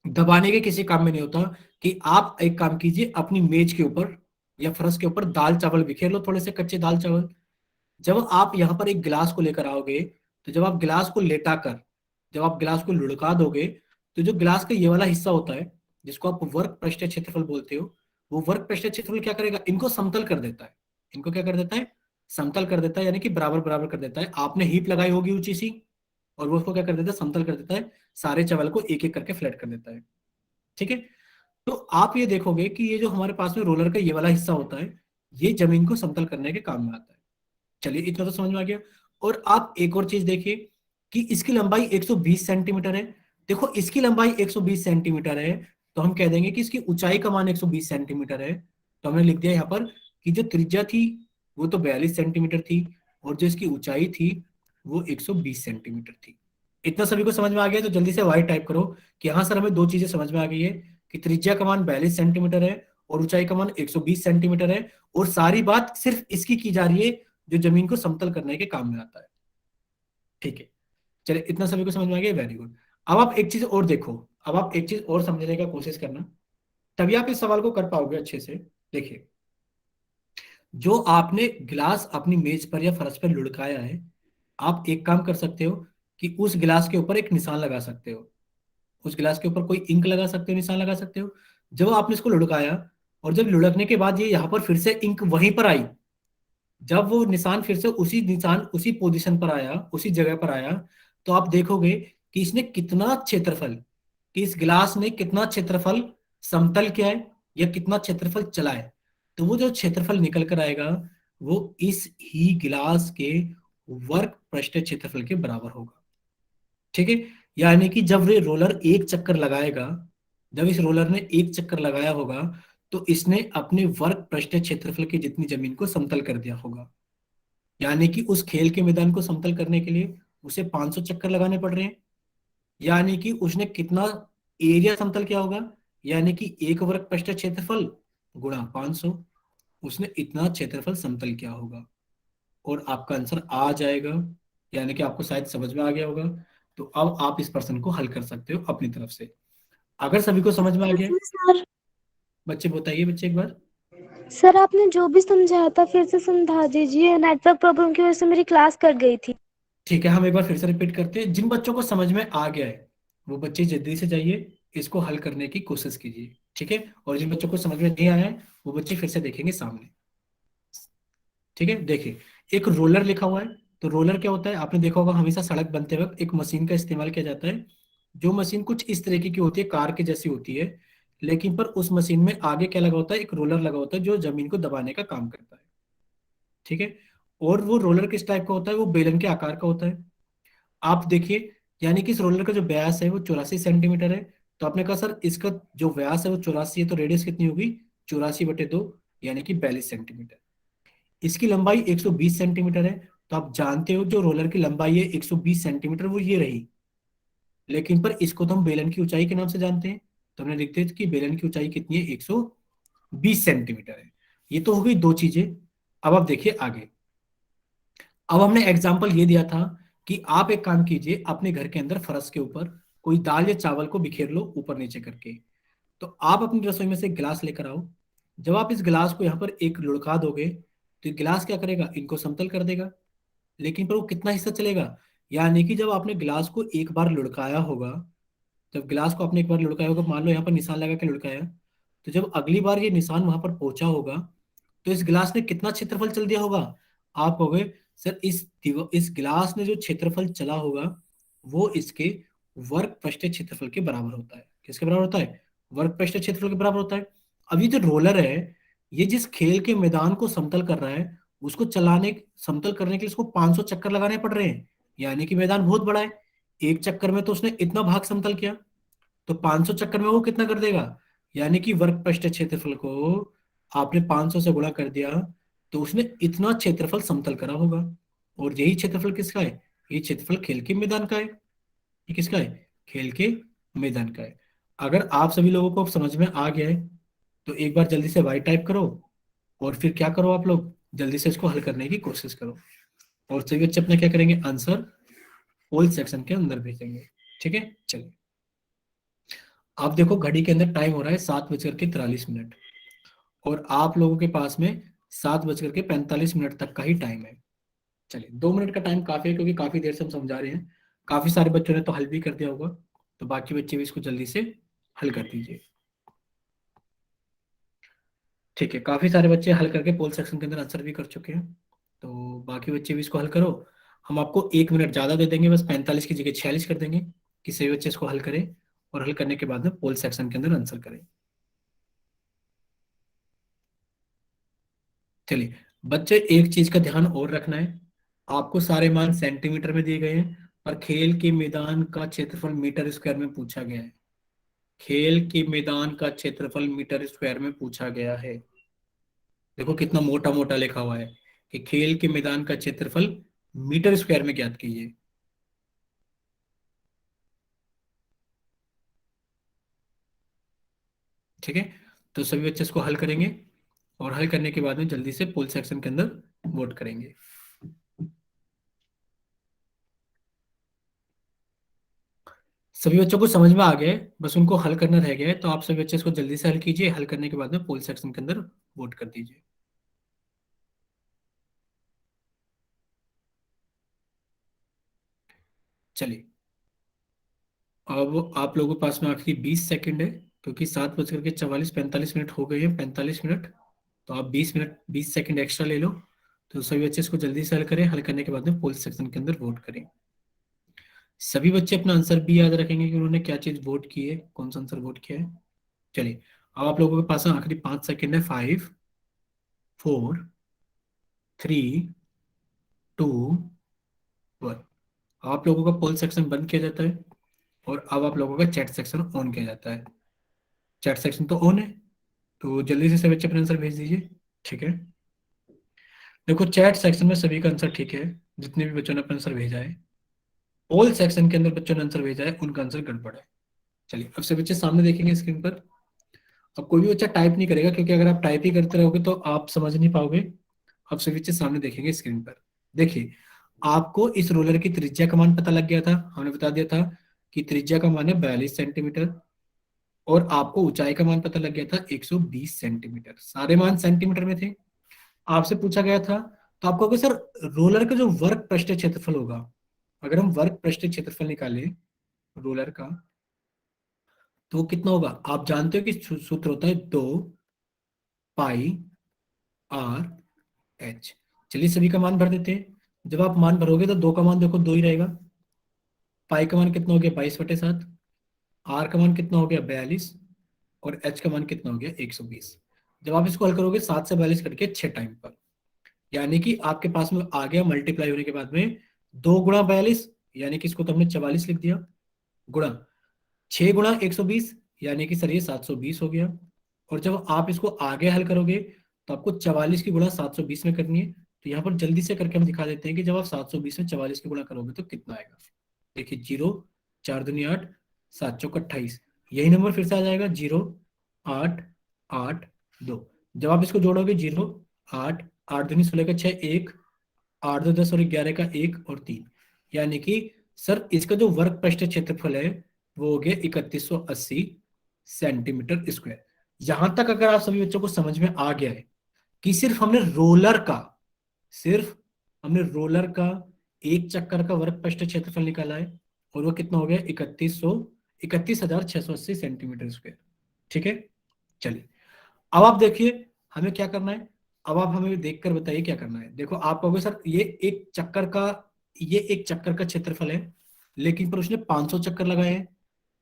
दबाने के किसी काम में नहीं होता, कि आप एक काम कीजिए, अपनी मेज के ऊपर या फर्श के ऊपर दाल चावल बिखेर लो, थोड़े से कच्चे दाल चावल। जब आप यहाँ पर एक गिलास को लेकर आओगे, तो जब आप गिलास को लेटा कर, जब आप गिलास को लुढ़का दोगे, तो जो गिलास का ये वाला हिस्सा होता है, जिसको आप वर्ग पृष्ठीय क्षेत्रफल बोलते हो, वो वर्ग पृष्ठीय क्षेत्रफल क्या करेगा, इनको समतल कर देता है। इनको क्या कर देता है, समतल कर देता है, यानी कि बराबर बराबर कर देता है। आपने हीप लगाई होगी ऊंची सी, और वो उसको क्या कर देता है, समतल कर देता है, सारे चावल को एक एक करके फ्लैट कर देता है। ठीक है। तो आप ये देखोगे कि ये जो हमारे पास में रोलर का ये वाला हिस्सा होता है, ये जमीन को समतल करने के काम में आता है। चलिए, इतना तो समझ में आ गया। और आप एक और चीज देखिए कि इसकी लंबाई 120 सेंटीमीटर है। देखो, इसकी लंबाई 120 सेंटीमीटर है, तो हम कह देंगे कि इसकी ऊंचाई का मान 120 सेंटीमीटर है। तो हमने लिख दिया यहाँ पर कि जो त्रिज्या थी वो तो 42 सेंटीमीटर थी, और जो इसकी ऊंचाई थी वो 120 सेंटीमीटर थी। इतना सभी को समझ में आ गया? तो जल्दी से वाई टाइप करो कि हाँ सर, हमें दो चीजें समझ में आ गई है कि त्रिज्या का मान 42 सेंटीमीटर है और ऊंचाई का मान 120 सेंटीमीटर है, और सारी बात सिर्फ इसकी की जा रही है जो जमीन को समतल करने के काम में आता है। ठीक है। चलिए, इतना सभी को समझ में आ गया, वेरी गुड। अब आप एक चीज और देखो, अब आप एक चीज और समझने का कोशिश करना, तभी आप इस सवाल को कर पाओगे अच्छे से। देखिए, जो आपने गिलास अपनी मेज पर या फर्श पर लुढ़काया है, आप एक काम कर सकते हो कि उस गिलास के ऊपर एक निशान लगा सकते हो। उस गिलास के ऊपर कोई इंक लगा सकते हो, निशान लगा सकते हो। जब आपने इसको लुढ़काया, और जब लुढ़कने के बाद ये यहाँ पर फिर से इंक वहीं पर आई, जब वो निशान फिर से उसी निशान उसी पोजीशन पर आया, उसी जगह पर आया, तो आप देखोगे कि इसने कितना क्षेत्रफल, कि इस गिलास ने कितना क्षेत्रफल समतल किया है या कितना क्षेत्रफल चला है। तो वो जो क्षेत्रफल निकल कर आएगा, वो इस ही गिलास के वर्ग पृष्ठ क्षेत्रफल के बराबर होगा। ठीक है। यानी कि जब ये रोलर एक चक्कर लगाएगा, जब इस रोलर ने एक चक्कर लगाया होगा, तो इसने अपने वर्ग पृष्ठ क्षेत्रफल की जितनी जमीन को समतल कर दिया होगा। यानी कि उस खेल के मैदान को समतल करने के लिए उसे 500 चक्कर लगाने पड़ रहे हैं। यानी कि उसने कितना एरिया समतल किया होगा, यानी कि एक वर्ग पृष्ठ क्षेत्रफल गुणा 500, उसने इतना क्षेत्रफल समतल किया होगा। और आपका आंसर आ जाएगा, यानी कि आपको शायद समझ में आ गया होगा। तो अब आप इस प्रश्न को हल कर सकते हो अपनी तरफ से, अगर सभी को समझ में आ गया। सर बच्चे बताइए, बच्चे एक बार। सर आपने जो भी समझाया था फिर से समझा दीजिए, नेटवर्क प्रॉब्लम की वजह से मेरी क्लास कट गई थी। ठीक है, हम एक बार फिर से रिपीट करते हैं। जिन बच्चों को समझ में आ गया है वो बच्चे जल्दी से जाइए, इसको हल करने की कोशिश कीजिए। ठीक है। और जिन बच्चों को समझ में नहीं आया है, वो बच्चे फिर से देखेंगे सामने। ठीक है। देखिए, एक रोलर लिखा हुआ है। तो रोलर क्या होता है, आपने देखा होगा, हमेशा सड़क बनते वक्त एक मशीन का इस्तेमाल किया जाता है। जो मशीन कुछ इस तरीके की होती है, कार के जैसी होती है, लेकिन पर उस मशीन में आगे क्या लगा होता है, एक रोलर लगा होता है जो जमीन को दबाने का काम करता है। ठीक है। और वो रोलर किस टाइप का होता है, वो बेलन के आकार का होता है। आप देखिए, यानी कि इस रोलर का जो व्यास है वो 84 सेंटीमीटर है। तो आपने कहा सर इसका जो व्यास है वो 84 है, तो रेडियस कितनी होगी, 84/2, यानी कि 42 सेंटीमीटर। इसकी लंबाई 120 सेंटीमीटर है। तो आप जानते हो जो रोलर की लंबाई है 120 सेंटीमीटर, वो ये रही। लेकिन पर इसको तो हम बेलन की ऊंचाई के नाम से जानते हैं। तो हमने लिखते हैं कि बेलन की ऊंचाई कितनी है, 120 सेंटीमीटर है। ये तो हो गई दो चीजें। अब आप देखिए आगे। अब हमने एग्जाम्पल ये दिया था कि आप एक काम कीजिए, अपने घर के अंदर फर्श के ऊपर कोई दाल या चावल को बिखेर लो ऊपर नीचे करके। तो आप अपनी रसोई में से एक गिलास लेकर आओ। जब आप इस गिलास को यहाँ पर एक लुढ़का दोगे, तो ये गिलास क्या करेगा, इनको समतल कर देगा। लेकिन पर वो कितना हिस्सा चलेगा, यानी कि जब आपने गिलास को एक बार लुढ़काया होगा, जब गिलास को आपने एक बार लुढ़काया होगा, मान लो यहाँ पर निशान लगा के लुढ़काया, तो जब अगली बार ये निशान वहां पर पहुंचा होगा, तो इस गिलास ने कितना क्षेत्रफल चल दिया होगा। आप कहोगे सर इस गिलास ने जो क्षेत्रफल चला होगा, वो इसके वर्ग पृष्ठ क्षेत्रफल के बराबर होता है। किसके बराबर होता है, वर्ग पृष्ठ क्षेत्रफल के बराबर होता है। अब ये जो रोलर है, ये जिस खेल के मैदान को समतल कर रहा है, उसको चलाने समतल करने के लिए इसको 500 चक्कर लगाने पड़ रहे हैं। यानी कि मैदान बहुत बड़ा है, एक चक्कर में तो उसने इतना भाग समतल किया, तो 500 चक्कर में वो कितना कर देगा, यानी कि वर्ग पृष्ठ क्षेत्रफल को आपने 500 से गुणा कर दिया, तो उसने इतना क्षेत्रफल समतल करा होगा। और यही क्षेत्रफल किसका है, ये क्षेत्रफल खेल के मैदान का है। ये किसका है, खेल के मैदान का है। अगर आप सभी लोगों को अब समझ में आ गया है, तो एक बार जल्दी से वाई टाइप करो, और फिर क्या करो, आप लोग जल्दी से इसको हल करने की कोशिश करो। और सभी बच्चे अपना क्या करेंगे, आंसर होल सेक्शन के अंदर भेजेंगे। ठीक है। चलिए, आप देखो घड़ी के अंदर टाइम हो रहा है 7:43 और आप लोगों के पास में 7:45 तक का ही टाइम है। चलिए 2 मिनट का टाइम काफी है, क्योंकि काफी देर से हम समझा रहे हैं। काफी सारे बच्चों ने तो हल भी कर दिया होगा, तो बाकी बच्चे भी इसको जल्दी से हल कर दीजिए। ठीक है, काफी सारे बच्चे हल करके पोल सेक्शन के अंदर आंसर भी कर चुके हैं, तो बाकी बच्चे भी इसको हल करो। हम आपको 1 मिनट ज्यादा दे देंगे, बस 45 की जगह 46 कर देंगे कि सभी बच्चे इसको हल करें, और हल करने के बाद में पोल सेक्शन के अंदर आंसर करें। चलिए बच्चे, एक चीज का ध्यान और रखना है, आपको सारे मान सेंटीमीटर में दिए गए हैं, पर खेल के मैदान का क्षेत्रफल मीटर स्क्वायर में पूछा गया है। खेल के मैदान का क्षेत्रफल मीटर स्क्वायर में पूछा गया है। देखो कितना मोटा मोटा लिखा हुआ है कि खेल के मैदान का क्षेत्रफल मीटर स्क्वायर में ज्ञात कीजिए। ठीक है, तो सभी बच्चे इसको हल करेंगे, और हल करने के बाद में जल्दी से पोल सेक्शन के अंदर वोट करेंगे। सभी बच्चों को समझ में आ गया है, बस उनको हल करना रह गया है, तो आप सभी बच्चे इसको जल्दी से हल कीजिए। हल करने के बाद में पोल सेक्शन के अंदर वोट कर दीजिए। चलिए, अब आप लोगों के पास में आखिरी 20 सेकंड है, क्योंकि 7:44 45 हो गए हैं, 45 मिनट। तो आप 20 मिनट 20 सेकंड एक्स्ट्रा ले लो। तो सभी बच्चे इसको जल्दी से हल करें, हल करने के बाद में पोल सेक्शन के अंदर वोट करें। सभी बच्चे अपना आंसर भी याद रखेंगे कि उन्होंने क्या चीज वोट की है, कौन सा आंसर वोट किया है। चलिए, अब आप लोगों के पास में आखिरी 5 सेकंड है। 5 4 3 2 1। आप लोगों का पोल सेक्शन बंद किया जाता है, और अब आप लोगों का चैट सेक्शन ऑन किया जाता है। चैट सेक्शन तो ऑन है, तो जल्दी से सभी बच्चे अपना आंसर भेज दीजिए। ठीक है, देखो चैट सेक्शन में सभी का आंसर ठीक है, जितने भी बच्चों ने अपना आंसर भेजा है। पोल सेक्शन के अंदर बच्चों ने आंसर भेजा है, उनका आंसर गड़बड़ है। चलिए, अब सभी बच्चे सामने देखेंगे स्क्रीन पर। अब कोई भी बच्चा टाइप नहीं करेगा, क्योंकि अगर आप टाइप ही करते रहोगे तो आप समझ नहीं पाओगे। अब सभी बच्चे सामने देखेंगे स्क्रीन पर। देखिए, आपको इस रोलर की त्रिज्या का मान पता लग गया था, हमने बता दिया था कि त्रिज्या का मान है 42 सेंटीमीटर, और आपको ऊंचाई का मान पता लग गया था 120 सेंटीमीटर। सारे मान सेंटीमीटर में थे। आपसे पूछा गया था, तो आपको अगर सर रोलर का जो वर्ग पृष्ठ क्षेत्रफल होगा, अगर हम वर्ग पृष्ठ क्षेत्रफल निकालें रोलर का, तो वो कितना होगा। आप जानते हो कि सूत्र होता है 2 पाई आर एच। चलिए सभी का मान भर देते हैं। जब आप मान भरोगे तो 2 का मान देखो 2 ही रहेगा। पाई का मान कितना हो गया 22/7। आर का मान कितना हो गया 42, और एच का मान कितना हो गया 120। जब आप इसको हल करोगे 7 से 42 कट के 6 टाइम पर, यानी कि आपके पास में आ गया मल्टीप्लाई होने के बाद में 2 × 42, यानी कि इसको तो हमने 44 लिख दिया, गुणा 6 × 120, यानी कि सर ये 720 हो गया। और जब आप इसको आगे हल करोगे तो आपको 44 की गुणा 720 में करनी है। तो यहाँ पर जल्दी से करके हम दिखा देते हैं कि जब आप 720 में 44 की गुणा करोगे तो कितना आएगा। देखिए 0 4 दूनी 8, 7 चौक 28, यही नंबर फिर से आ जाएगा 0 8 8 2। जब आप इसको जोड़ोगे 0 8 8 दूनी 16 का 6, 1 8 2 10 और 11 का 1 और 3, यानी कि सर इसका जो वर्ग पृष्ठ क्षेत्रफल है वो हो गया 3180 सेंटीमीटर स्क्वायर। यहां तक अगर आप सभी बच्चों को समझ में आ गया है कि सिर्फ हमने रोलर का एक चक्कर का वर्ग पृष्ठ क्षेत्रफल निकाला है, और वो कितना हो गया 31,680 सेंटीमीटर स्क्वायर। ठीक है, चलिए अब आप देखिए हमें क्या करना है। अब आप हमें देखकर बताइए क्या करना है। देखो आप कहोगे सर ये एक चक्कर का क्षेत्रफल है, लेकिन पर उसने 500 चक्कर लगाए हैं।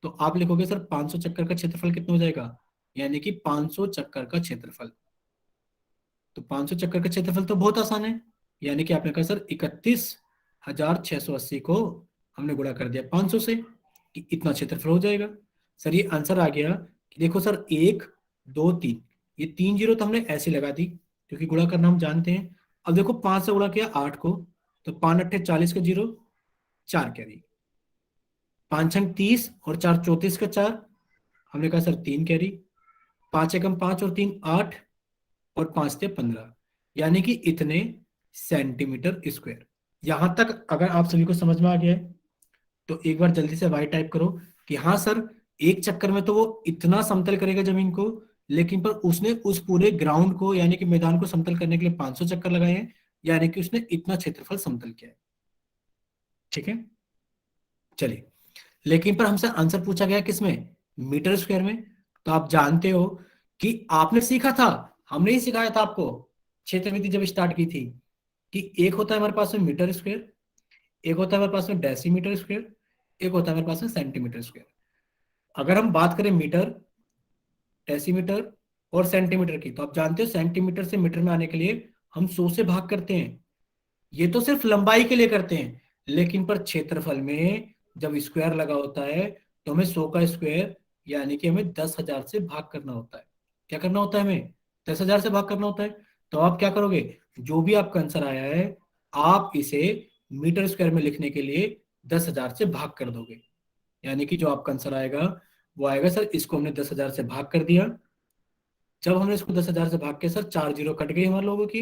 तो आप लिखोगे सर 500 चक्कर का क्षेत्रफल कितना हो जाएगा, यानी कि 500 चक्कर का क्षेत्रफल। तो 500 चक्कर का क्षेत्रफल तो बहुत आसान है, यानी कि आपने कहा सर 31,680 को हमने गुणा कर दिया 500 से, कि इतना क्षेत्रफल हो जाएगा। सर ये आंसर आ गया कि देखो सर 1 2 3, ये 3 जीरो तो हमने ऐसे लगा दी, क्योंकि गुणा करना हम जानते हैं। अब देखो 5 से गुणा किया 8 को, तो 5 8 40 का 0, 4 कैरी, 5 6 30 और 4 34 का 4, हमने कहा सर 3 कैरी, 5 एकम 5 और 3 8, और 5 ते 15, यानी कि इतने सेंटीमीटर स्क्वायर। यहां तक अगर आप सभी को समझ में आ गया है तो एक बार जल्दी से वाई टाइप करो कि हाँ सर एक चक्कर में तो वो इतना समतल करेगा जमीन को, लेकिन पर उसने उस पूरे ग्राउंड को यानी कि मैदान को समतल करने के लिए 500 चक्कर लगाए हैं, यानी कि उसने इतना क्षेत्रफल समतल किया है। ठीक है, चलिए। लेकिन पर हमसे आंसर पूछा गया किसमें, मीटर स्क्वायर में। तो आप जानते हो कि आपने सीखा था, हमने ही सिखाया था आपको क्षेत्र विधि जब स्टार्ट की थी, कि एक होता है हमारे पास में मीटर स्क्वायर, एक होता है हमारे पास में डेसीमीटर स्क्वायर, एक होता है हमारे पास में सेंटीमीटर स्क्वायर। अगर हम बात करें मीटर, डेसीमीटर और सेंटीमीटर की, तो आप जानते हो सेंटीमीटर से मीटर में आने के लिए हम 100 से भाग करते हैं। ये तो सिर्फ लंबाई के लिए करते हैं, लेकिन पर क्षेत्रफल में जब स्क्वायर लगा होता है तो हमें 100 का स्क्वायर यानी कि हमें 10,000 से भाग करना होता है। क्या करना होता है, हमें 10,000 से भाग करना होता है। तो आप क्या करोगे, जो भी आपका आंसर आया है आप इसे मीटर स्क्वायर में लिखने के लिए 10,000 से भाग कर दोगे। यानी कि जो आपका आंसर आएगा वो आएगा, सर इसको हमने 10,000 से भाग कर दिया। जब हमने इसको 10,000 से भाग के, सर 4 जीरो कट गई हमारे लोगों की,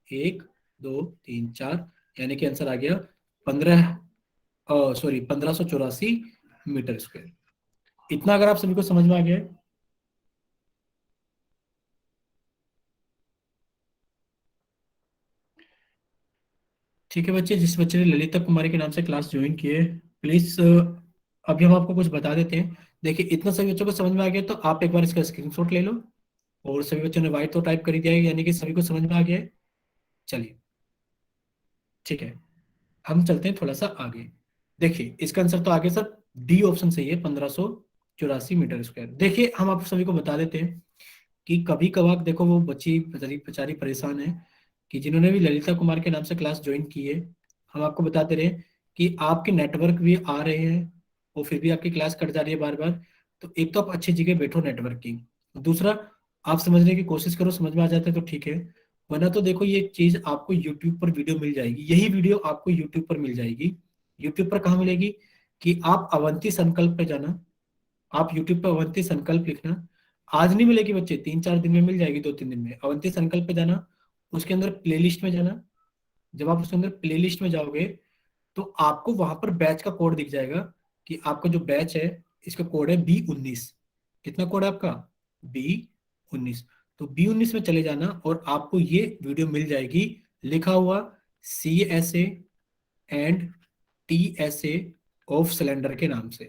1 2 3 4, यानी कि आंसर आ गया 1584 मीटर स्क्वायर। इतना अगर आप सभी को समझ में आ गया है। ठीक है बच्चे, जिस बच्चे ने ललिता कुमारी के नाम से क्लास ज्वाइन की है, प्लीज अभी हम आपको कुछ बता देते हैं। देखिए इतना सभी बच्चों को समझ में आ गया, तो आप एक बार इसका स्क्रीनशॉट ले लो। और सभी बच्चों ने वाइट तो टाइप कर ही दिया है, यानी कि सभी को समझ में आ गया है। चलिए ठीक है, हम चलते हैं थोड़ा सा आगे। देखिए इसका आंसर तो आगे सर डी ऑप्शन सही है, 1584 मीटर स्क्वायर। देखिए हम आप सभी को बता देते हैं कि कभी कभार देखो वो बच्ची बेचारी बेचारी परेशान है, कि जिन्होंने भी ललिता कुमार के नाम से क्लास ज्वाइन की है, हम आपको बताते रहे कि आपके नेटवर्क भी आ रहे हैं और फिर भी आपकी क्लास कट जा रही है बार बार। तो एक तो आप अच्छी जगह बैठो नेटवर्क की, दूसरा आप समझने की कोशिश करो, समझ में आ जाता है तो ठीक है, वरना तो देखो ये चीज आपको यूट्यूब पर वीडियो मिल जाएगी, यही वीडियो आपको यूट्यूब पर मिल जाएगी। यूट्यूब पर कहाँ मिलेगी, कि आप अवंती संकल्प पे जाना, आप यूट्यूब पर अवंती संकल्प लिखना। आज नहीं मिलेगी बच्चे, 3 4 दिन में मिल जाएगी, 2 3 दिन में। अवंती संकल्प पे जाना, उसके अंदर प्लेलिस्ट में जाना। जब आप उसके अंदर प्लेलिस्ट में जाओगे तो आपको वहां पर बैच का कोड दिख जाएगा, कि आपका जो बैच है इसका कोड है B19। कितना कोड है आपका, B19। तो B19 में चले जाना और आपको ये वीडियो मिल जाएगी, लिखा हुआ CSA and TSA of cylinder के नाम से।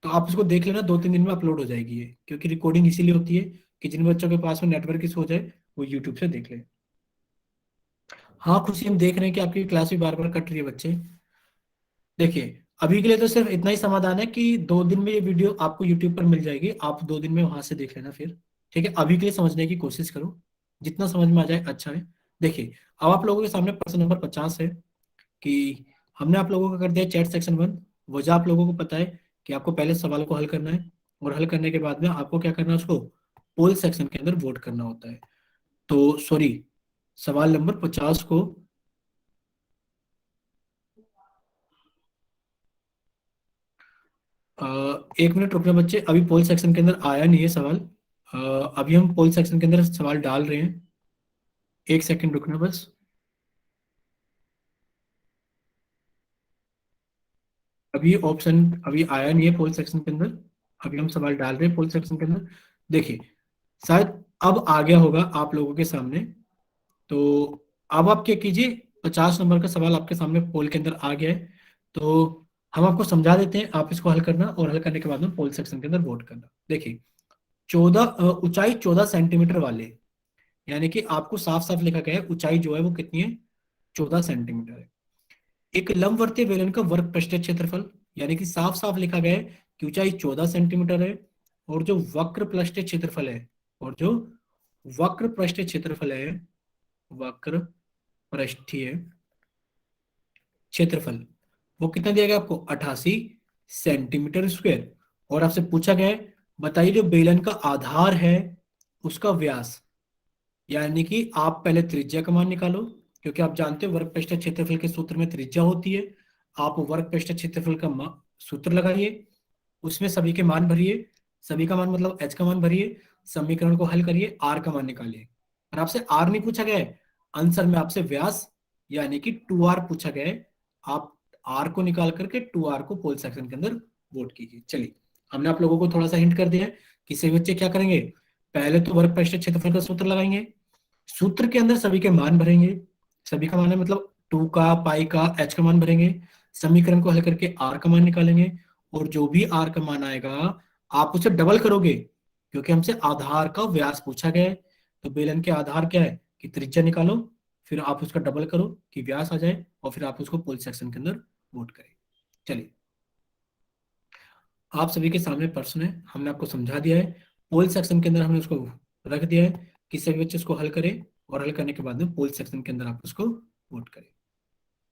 तो आप इसको देख लेना, 2 3 दिन में अपलोड हो जाएगी ये, क्योंकि रिकॉर्डिंग इसीलिए होती है कि जिन बच्चों के पास में नेटवर्क इशू हो जाए वो यूट्यूब से देख ले। हाँ खुशी, हम देख रहे हैं कि आपकी क्लास भी बार बार कट रही है बच्चे। देखिए अभी के लिए तो सिर्फ इतना ही समाधान है कि 2 दिन में ये वीडियो आपको यूट्यूब पर मिल जाएगी, आप 2 दिन में वहां से देख लेना फिर। ठीक है, अभी के लिए समझने की कोशिश करो, जितना समझ में आ जाए अच्छा है। देखिए अब आप लोगों के सामने प्रश्न नंबर 50 है, कि हमने आप लोगों का कर दिया चैट सेक्शन बंद। वजह आप लोगों को पता है कि आपको पहले सवाल को हल करना है, और हल करने के बाद में आपको क्या करना है, उसको पोल सेक्शन के अंदर वोट करना होता है। तो सॉरी, सवाल नंबर 50 को अ, 1 मिनट रुकना बच्चे, अभी पोल सेक्शन के अंदर आया नहीं है सवाल। अभी हम पोल सेक्शन के अंदर सवाल डाल रहे हैं, 1 सेकंड रुकना बस। अभी ऑप्शन अभी आया नहीं है पोल सेक्शन के अंदर, अभी हम सवाल डाल रहे हैं पोल सेक्शन के अंदर। देखिए शायद अब आ गया होगा आप लोगों के सामने। तो अब आप क्या कीजिए, 50 नंबर का सवाल आपके सामने पोल के अंदर आ गया है। तो हम आपको समझा देते हैं, आप इसको हल करना, और हल करने के बाद में पोल सेक्शन के अंदर वोट करना। देखिए 14 ऊंचाई 14 सेंटीमीटर वाले, यानी कि आपको साफ साफ लिखा गया है ऊंचाई जो है वो कितनी है, 14 सेंटीमीटर है। एक लंबवर्तीय बेलन का वर्ग पृष्ठीय क्षेत्रफल, यानी कि साफ साफ लिखा गया है कि ऊंचाई 14 सेंटीमीटर है, और जो वक्र पृष्ठीय क्षेत्रफल है, और जो वक्र पृष्ठीय क्षेत्रफल है, वक्र पृष्ठीय क्षेत्रफल वो कितना दिया गया आपको, 88 सेंटीमीटर स्क्वायर। और आपसे पूछा गया है बताइए जो बेलन का आधार है उसका व्यास, यानी कि आप पहले त्रिज्या का मान निकालो, क्योंकि आप जानते हो वर्ग पृष्ठ क्षेत्रफल के सूत्र में त्रिज्या होती है। आप वर्ग पृष्ठ क्षेत्रफल का सूत्र लगाइए, उसमें सभी के मान भरिए, सभी का मान मतलब h का मान भरिए, समीकरण को हल करिए, r का मान निकालिए। और आपसे r नहीं पूछा गया है आंसर में, आपसे व्यास यानी कि 2r पूछा गया है। आप r को निकाल करके 2r को पोल सेक्शन के अंदर वोट कीजिए। चलिए हमने आप लोगों को थोड़ा सा हिंट कर दिया है कि सभी बच्चे क्या करेंगे, पहले तो वर्ग पृष्ठ क्षेत्रफल का सूत्र लगाएंगे, सूत्र के अंदर सभी के मान भरेंगे, सभी का मान है मतलब 2 का, पाई का, एच का मान भरेंगे, समीकरण को हल करके आर का मान निकालेंगे, और जो भी आर का मान आएगा आप उसे डबल करोगे, क्योंकि हमसे आधार का व्यास पूछा गया है। तो बेलन के आधार क्या है कि त्रिज्या निकालो, फिर आप उसका डबल करो कि व्यास आ जाए, और फिर आप उसको पोल सेक्शन के अंदर वोट करें। चलिए, आप सभी के सामने प्रश्न है, हमने आपको समझा दिया है, पोल सेक्शन के अंदर हमने उसको रख दिया है कि सभी बच्चे उसको हल करें, और हल करने के बाद में पोल सेक्शन के अंदर आप उसको वोट करें।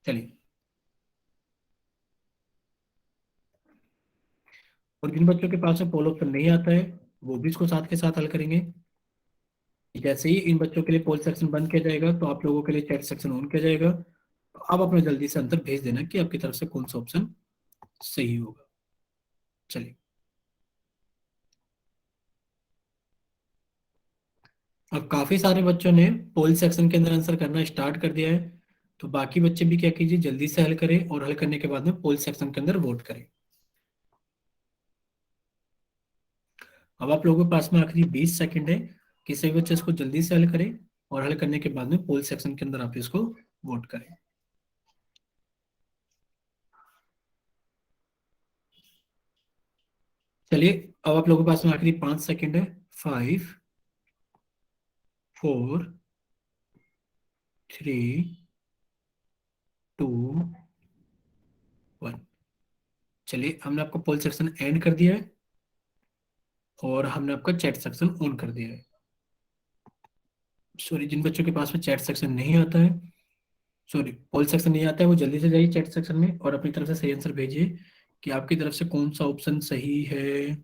चलिए, और जिन बच्चों के पास में पोल ऑप्शन नहीं आता है वो भी इसको साथ के साथ हल करेंगे। जैसे ही इन बच्चों के लिए पोल सेक्शन बंद किया जाएगा तो आप लोगों के लिए चैट सेक्शन ऑन किया जाएगा, तो आप अपने जल्दी से आंसर भेज देना कि आपकी तरफ से कौन सा ऑप्शन सही होगा। चलिए, अब काफी सारे बच्चों ने पोल सेक्शन के अंदर आंसर करना स्टार्ट कर दिया है, तो बाकी बच्चे भी क्या कीजिए, जल्दी से हल करें, और हल करने के बाद में पोल सेक्शन के अंदर वोट करें। अब आप लोगों के पास में आखिरी 20 सेकंड है कि सभी बच्चे इसको जल्दी से हल करें, और हल करने के बाद में पोल सेक्शन के अंदर आप इसको वोट करें। चलिए, अब आप लोगों के पास में आखिरी 5 सेकंड है। 5, 4, 3, 2, 1। चलिए, हमने आपको पोल सेक्शन एंड कर दिया है, और हमने आपका चैट सेक्शन ऑन कर दिया है। सॉरी, जिन बच्चों के पास में चैट सेक्शन नहीं आता है, सॉरी पोल सेक्शन नहीं आता है, वो जल्दी से जाइए चैट सेक्शन में और अपनी तरफ से सही आंसर भेजिए कि आपकी तरफ से कौन सा ऑप्शन सही है।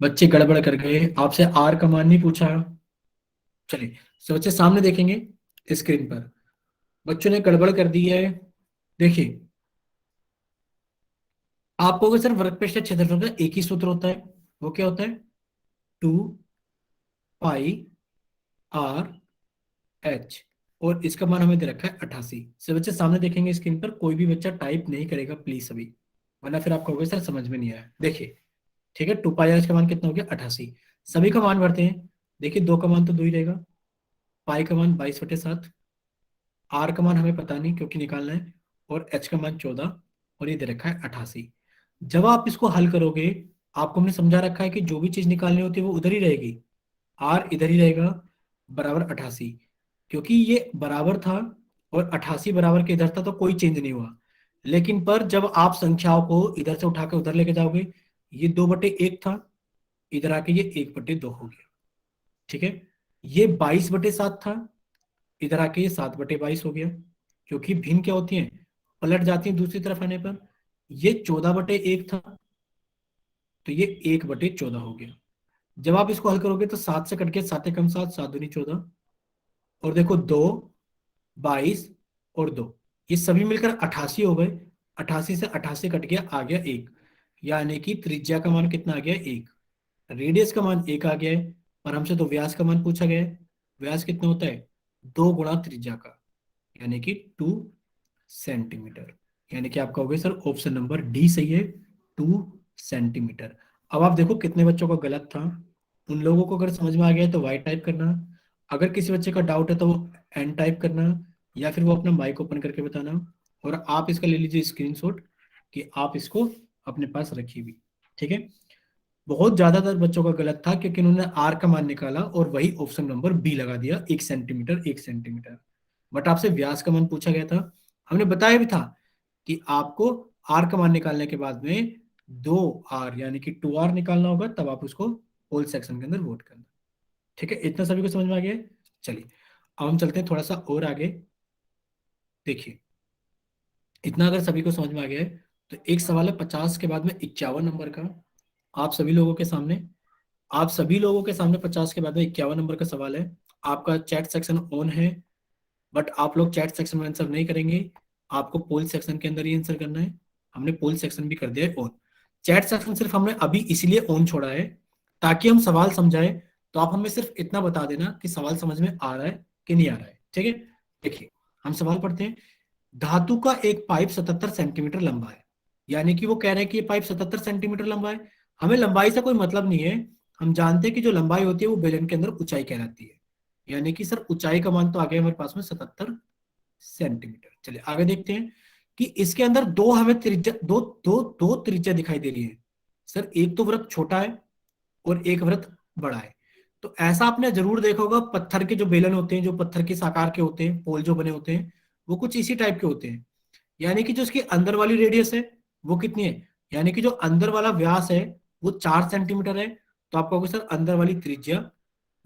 बच्चे गड़बड़ कर गए, आपसे आर का मान नहीं पूछा। चलिए, so बच्चे सामने देखेंगे स्क्रीन पर, बच्चों ने गड़बड़ कर दी है। देखिए, आपको अगर सिर्फ वर्ग पृष्ठ क्षेत्रफल का एक ही सूत्र होता है, वो क्या होता है, 2 पाई आर एच, और इसका मान हमें दे रखा है 88। से बच्चे सामने देखेंगे स्क्रीन पर, कोई भी बच्चा टाइप नहीं करेगा प्लीज अभी, वरना फिर आपको होगा सर समझ में नहीं आया। देखिए, ठीक है, 2 पाई आर का मान कितना हो गया, 88। सभी का मान भरते हैं। देखिए, 2 का मान तो 2 ही रहेगा, पाई का मान 22/7, आर का मान हमें पता नहीं क्योंकि निकालना है, और एच का मान 14, और ये दे रखा है 88। जब आप इसको हल करोगे, आपको हमने समझा रखा है कि जो भी चीज निकालनी होती है वो उधर ही रहेगी, आर इधर ही रहेगा, बराबर 88, क्योंकि ये बराबर था और 88 बराबर के इधर था तो कोई चेंज नहीं हुआ। लेकिन पर जब आप संख्याओं को इधर से उठाकर उधर लेके जाओगे, ये 2/1 था, इधर आके ये 1/2 हो गया। ठीक है, ये 22/7 था, इधर आके ये 7/22 हो गया, क्योंकि भिन्न क्या होती है, पलट जाती है दूसरी तरफ आने पर। ये 14/1 था, तो ये 1/14 हो गया। जब आप इसको हल करोगे तो 7 से कट के 7 कम 7, 7 दूनी 14, और देखो 2, 22 और 2, ये सभी मिलकर 88 हो गए। 88 से 88 कट गया, आ गया 1, यानी कि त्रिज्या का मान कितना आ गया, 1। रेडियस का मान 1 आ गया है, और हमसे तो व्यास का मान पूछा गया है। व्यास कितना होता है, 2 गुणा त्रिज्या का, यानी कि 2 सेंटीमीटर। यानी कि आपका हो गया सर ऑप्शन नंबर डी सही है, 2 सेंटीमीटर। अब आप देखो कितने बच्चों का गलत था। उन लोगों को अगर समझ में आ गया है तो वाई टाइप करना, अगर किसी बच्चे का डाउट है तो वो एन टाइप करना, या फिर वो अपना माइक ओपन करके बताना, और आप इसका ले लीजिए स्क्रीनशॉट कि आप इसको अपने पास रखिए भी। ठीक है, बहुत ज्यादातर बच्चों का गलत था क्योंकि उन्होंने आर का मान निकाला और वही ऑप्शन नंबर बी लगा दिया, 1 सेंटीमीटर 1 सेंटीमीटर। बट आपसे व्यास का मान पूछा गया था, हमने बताया भी था कि आपको आर का मान निकालने के बाद में 2 आर यानी कि 2 आर निकालना होगा, तब आप उसको होल सेक्शन के अंदर वोट करना। ठीक है, इतना सभी को समझ में आ गया। चलिए, अब हम चलते हैं थोड़ा सा और आगे। देखिए, इतना अगर सभी को समझ में आ गया है तो एक सवाल है 50 के बाद में 51 नंबर का, आप सभी लोगों के सामने, आप सभी लोगों के सामने 50 के बाद में 51 नंबर का सवाल है। आपका चैट सेक्शन ऑन है, बट आप लोग चैट सेक्शन में आंसर नहीं करेंगे, आपको पोल सेक्शन के अंदर ही आंसर करना है। हमने पोल सेक्शन भी कर दिया है ऑन। चैट सेक्शन सिर्फ हमने अभी इसलिए ऑन छोड़ा है ताकि हम सवाल समझाए, तो आप हमें सिर्फ इतना बता देना कि सवाल समझ में आ रहा है कि नहीं आ रहा है। ठीक है, देखिए हम सवाल पढ़ते हैं। धातु का एक पाइप 77 सेंटीमीटर लंबा है, यानी कि वो कह रहे हैं कि ये पाइप 77 सेंटीमीटर लंबा है। हमें लंबाई से कोई मतलब नहीं है, हम जानते हैं कि जो लंबाई होती है वो बेलन के अंदर ऊंचाई कहलाती है। यानी कि सर ऊंचाई का मान तो आ गया हमारे पास में 77 सेंटीमीटर। चलिए आगे देखते हैं कि इसके अंदर दो हमें त्रिज्या, दो दो दो त्रिज्या दिखाई दे रही है। सर एक तो वृत्त छोटा है और एक वृत्त बड़ा है। तो ऐसा आपने जरूर देखा होगा, पत्थर के जो बेलन होते हैं, जो पत्थर के आकार के होते हैं, पोल जो बने होते हैं, वो कुछ इसी टाइप के होते हैं। यानी कि जो इसकी अंदर वाली रेडियस है वो कितनी है, यानी कि जो अंदर वाला व्यास है वो 4 सेंटीमीटर है। तो आप कहोगे सर अंदर वाली त्रिज्या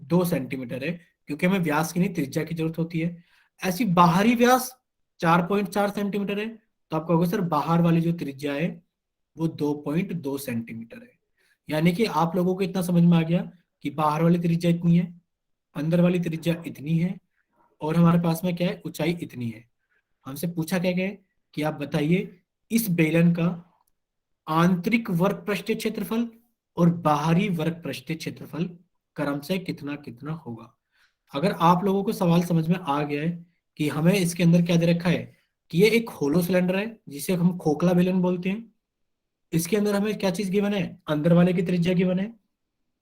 2 सेंटीमीटर है, क्योंकि हमें व्यास की नहीं त्रिज्या की जरूरत होती है। ऐसी बाहरी व्यास 4.4 सेंटीमीटर है, तो आप कहोगे सर बाहर वाली जो त्रिज्या है वो 2.2 सेंटीमीटर है। यानी कि आप लोगों को इतना समझ में आ गया कि बाहर वाली त्रिज्या इतनी है, अंदर वाली त्रिज्या इतनी है, और हमारे पास में क्या है, ऊंचाई इतनी है। हमसे पूछा क्या गया है कि आप बताइए इस बेलन का आंतरिक वर्ग पृष्ठीय क्षेत्रफल और बाहरी वर्ग पृष्ठीय क्षेत्रफल क्रम से कितना कितना होगा। अगर आप लोगों को सवाल समझ में आ गया है कि हमें इसके अंदर क्या दे रखा है कि ये एक होलो सिलेंडर है जिसे हम खोखला बेलन बोलते हैं। इसके अंदर हमें क्या चीज गिवन है, अंदर वाले की त्रिज्या गिवन है,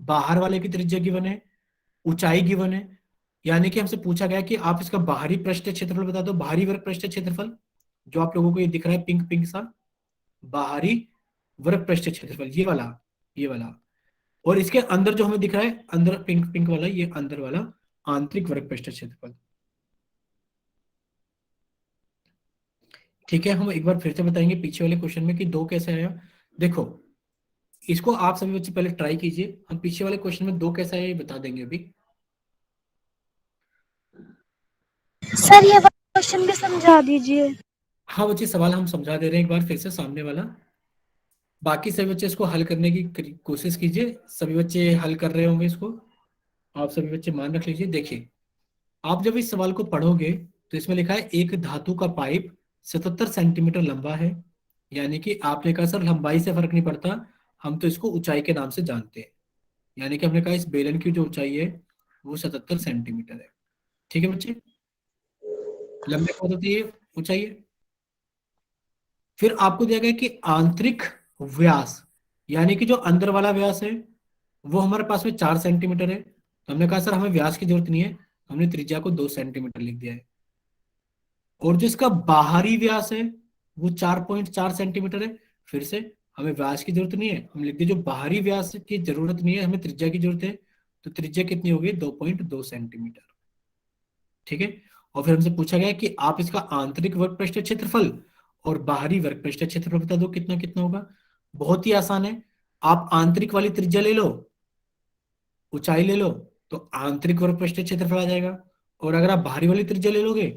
बाहर वाले की त्रिज्या गिवन है, ऊंचाई गिवन है। यानी कि हमसे पूछा गया कि आप इसका बाहरी पृष्ठीय क्षेत्रफल बता दो, बाहरी वर्ग पृष्ठीय क्षेत्रफल जो आप लोगों को ये दिख रहा है पिंक पिंक सा, बाहरी वर्ग पृष्ठीय क्षेत्रफल ये वाला, ये वाला। और इसके अंदर जो हमें दिख रहा है अंदर पिंक पिंक वाला, ये अंदर वाला आंतरिक वर्ग पृष्ठीय क्षेत्रफल। ठीक है, हम एक बार फिर से बताएंगे पीछे वाले क्वेश्चन में कि दो कैसे आया। देखो इसको आप सभी बच्चे पहले ट्राई कीजिए, हम पीछे वाले क्वेश्चन में दो कैसे आया ये बता देंगे अभी। सर ये वाला क्वेश्चन भी समझा दीजिए। हाँ बच्चे सवाल हम समझा दे रहे हैं एक बार फिर से सामने वाला। बाकी सभी बच्चे इसको हल करने की कोशिश कीजिए, सभी बच्चे हल कर रहे होंगे इसको। आप सभी बच्चे मान रख लीजिए। देखिए आप जब इस सवाल को पढ़ोगे तो इसमें लिखा है एक धातु का पाइप 77 सेंटीमीटर लंबा है। यानी कि आपने कहा सर लंबाई से फर्क नहीं पड़ता, हम तो इसको ऊंचाई के नाम से जानते हैं। यानी कि हमने कहा इस बेलन की जो ऊंचाई है वो 77 सेंटीमीटर है। ठीक है बच्चे, लंबे का होती है ऊंचाई है। फिर आपको दिया गया कि आंतरिक व्यास, यानी कि जो अंदर वाला व्यास है वो हमारे पास में 4 सेंटीमीटर है। तो हमने कहा सर हमें व्यास की जरूरत नहीं है, हमने त्रिज्या को 2 सेंटीमीटर लिख दिया है। और जो इसका बाहरी व्यास है वो 4.4 सेंटीमीटर है। फिर से हमें व्यास की जरूरत नहीं है, हम लिख दिए जो बाहरी व्यास की जरूरत नहीं है, हमें त्रिज्या की जरूरत है। तो त्रिज्या कितनी होगी, 2.2 सेंटीमीटर। ठीक है, और फिर हमसे पूछा गया कि आप इसका आंतरिक वर्ग पृष्ठीय क्षेत्रफल और बाहरी वर्ग पृष्ठीय क्षेत्रफल बता दो कितना कितना होगा। बहुत ही आसान है, आप आंतरिक वाली त्रिज्या ले लो, ऊंचाई ले लो, तो आंतरिक वर्ग पृष्ठीय क्षेत्रफल आ जाएगा। और अगर आप बाहरी वाली त्रिज्या ले लोगे,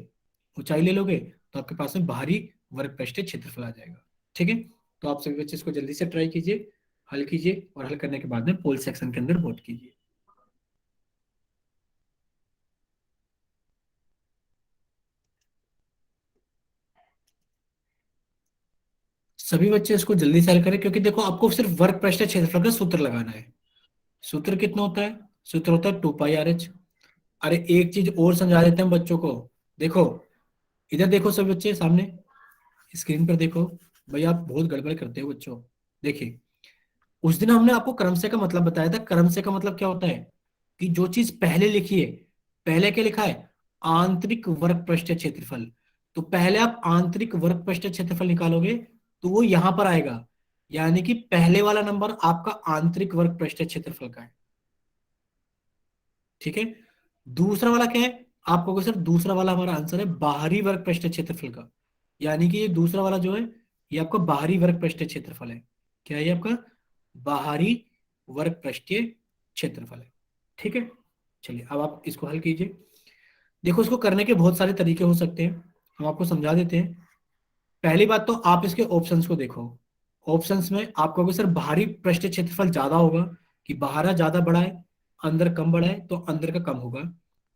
ऊंचाई ले लोगे, तो आपके पास में बाहरी वर्ग पृष्ठीय क्षेत्रफल आ जाएगा। ठीक है, तो आप सभी बच्चे इसको जल्दी से ट्राई कीजिए, हल कीजिए, और हल करने के बाद में पोल सेक्शन के अंदर वोट कीजिए। सभी बच्चे इसको जल्दी से हल करें, क्योंकि देखो आपको सिर्फ वर्ग पृष्ठीय क्षेत्रफल का सूत्र लगाना है। सूत्र कितना होता है, सूत्र होता है 2πRH। अरे एक चीज और समझा देते हैं बच्चों को। देखो इधर देखो सभी बच्चे, सामने स्क्रीन पर देखो। भाई आप बहुत गड़बड़ करते हो बच्चों। देखिए उस दिन हमने आपको क्रमशः का मतलब बताया था। क्रमशः का मतलब क्या होता है कि जो चीज पहले लिखी है, पहले क्या लिखा है, आंतरिक वर्ग पृष्ठीय क्षेत्रफल। तो पहले आप आंतरिक वर्ग पृष्ठीय क्षेत्रफल निकालोगे तो वो यहां पर आएगा। यानी कि पहले वाला नंबर आपका आंतरिक वर्ग पृष्ठीय क्षेत्रफल का है। ठीक है, दूसरा वाला क्या है, आप कहोगे सर दूसरा वाला हमारा आंसर है बाहरी वर्ग पृष्ठीय क्षेत्रफल का। यानी कि ये दूसरा वाला जो है ये आपका बाहरी वर्ग पृष्ठीय क्षेत्रफल है। क्या है ये आपका बाहरी वर्ग पृष्ठीय क्षेत्रफल है। ठीक है, चलिए अब आप इसको हल कीजिए। देखो इसको करने के बहुत सारे तरीके हो सकते हैं, हम आपको समझा देते हैं। पहली बात तो आप इसके ऑप्शंस को देखो। ऑप्शंस में आप कहोगे सर बाहरी पृष्ठीय क्षेत्रफल ज्यादा होगा, कि बाहर ज्यादा बड़ा है, अंदर कम बड़ा है, तो अंदर का कम होगा।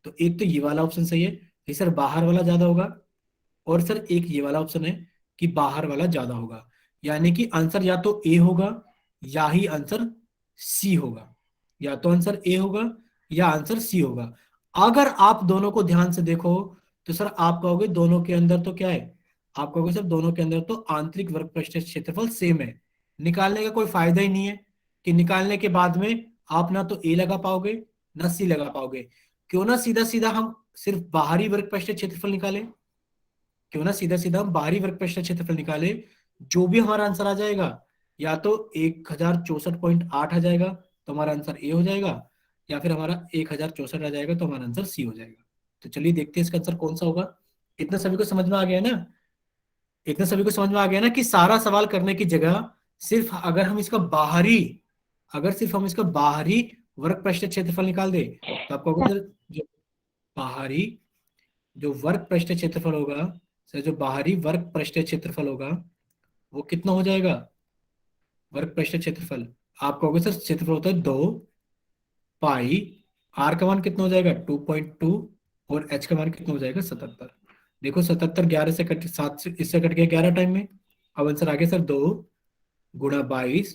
तो एक तो ये वाला ऑप्शन सही है कि सर बाहर वाला ज्यादा होगा। और सर एक ये वाला ऑप्शन है कि बाहर वाला ज्यादा होगा। यानी कि आंसर या तो ए होगा या ही आंसर सी होगा, या तो आंसर ए होगा या आंसर सी होगा। अगर आप दोनों को ध्यान से देखो तो सर आप कहोगे दोनों के अंदर तो क्या है, आप कहोगे सर दोनों के अंदर तो आंतरिक वर्ग पृष्ठ क्षेत्रफल सेम है, निकालने का कोई फायदा ही नहीं है, कि निकालने के बाद में आप ना तो ए लगा पाओगे ना सी लगा पाओगे। क्यों ना सीधा सीधा हम सिर्फ बाहरी वर्ग पृष्ठ क्षेत्रफल निकाले, क्यों ना सीधा सीधा हम बाहरी वर्ग पृष्ठ क्षेत्रफल निकाले, जो भी हमारा आंसर आ जाएगा या तो 1064.8 आ जाएगा तो हमारा आंसर ए हो जाएगा, या फिर हमारा 1064 आ जाएगा तो हमारा आंसर सी हो जाएगा। तो चलिए देखते हैं इसका आंसर कौन सा होगा। इतना सभी को समझ में आ गया है ना, इतना सभी को समझ में आ गया ना कि सारा सवाल करने की जगह सिर्फ अगर हम इसका बाहरी, अगर सिर्फ हम इसका बाहरी वर्ग पृष्ठ क्षेत्रफल निकाल दे तो आपको होगा सर जो बाहरी जो वर्ग पृष्ठ क्षेत्रफल होगा, सर जो बाहरी वर्ग पृष्ठ क्षेत्रफल होगा वो कितना हो जाएगा, वर्ग पृष्ठ क्षेत्रफल आप कहोगे सर क्षेत्रफल होता है 2 पाई, आर का मान कितना हो जाएगा 2.2 और एच का मान कितना हो जाएगा 77। देखो 77 11 से कट 7 से इससे कट गया 11 टाइम में। अब आंसर आ गया सर 2 × 22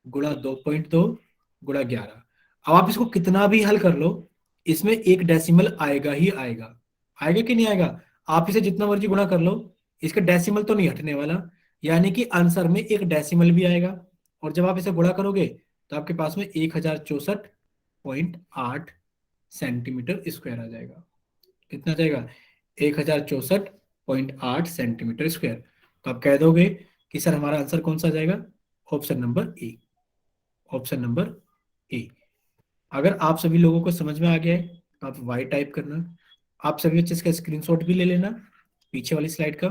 गुणा 2.2 गुणा 11। अब आप इसको कितना भी हल कर लो इसमें एक डेसिमल आएगा ही आएगा, आएगा कि नहीं आएगा। आप इसे जितना मर्जी गुणा कर लो इसका डेसिमल तो नहीं हटने वाला, यानी कि आंसर में एक डेसिमल भी आएगा। और जब आप इसे गुणा करोगे तो आपके पास में 1064.8 सेंटीमीटर स्क्वायर आ जाएगा। कितना आ जाएगा 1064.8 सेंटीमीटर स्क्वायर। तो आप कह दोगे कि सर हमारा आंसर कौन सा आ जाएगा, option number A, option number A. अगर आप सभी लोगों को समझ में आ गया है तो आप वाई टाइप करना। आप सभी बच्चे इसका स्क्रीनशॉट भी ले लेना पीछे वाली स्लाइड का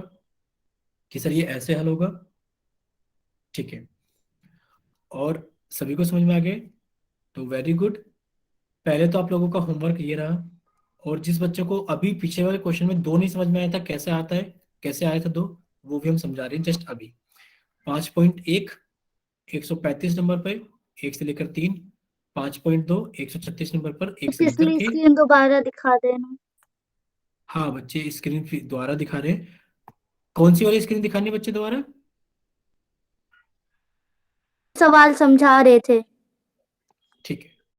कि सर ये ऐसे हल होगा, ठीक है। और सभी को समझ में आ गया तो वेरी गुड। पहले तो आप लोगों का होमवर्क ये रहा, और जिस बच्चे को अभी पीछे वाले क्वेश्चन में 2 नहीं समझ में आया था कैसे आता है, कैसे आया था 2, वो भी हम समझा रहे हैं जस्ट अभी। 5.1 135 नंबर पर 1 से लेकर 3, 5.2 136 नंबर पर 1 से लेकर पिछली के। स्क्रीन दोबारा दिखा देना। हाँ बच्चे स्क्रीन द्वारा दिखा रहे हैं, कौन सी वाली स्क्रीन दिखानी है बच्चे दोबारा। सवाल समझा रहे थे। ठीक है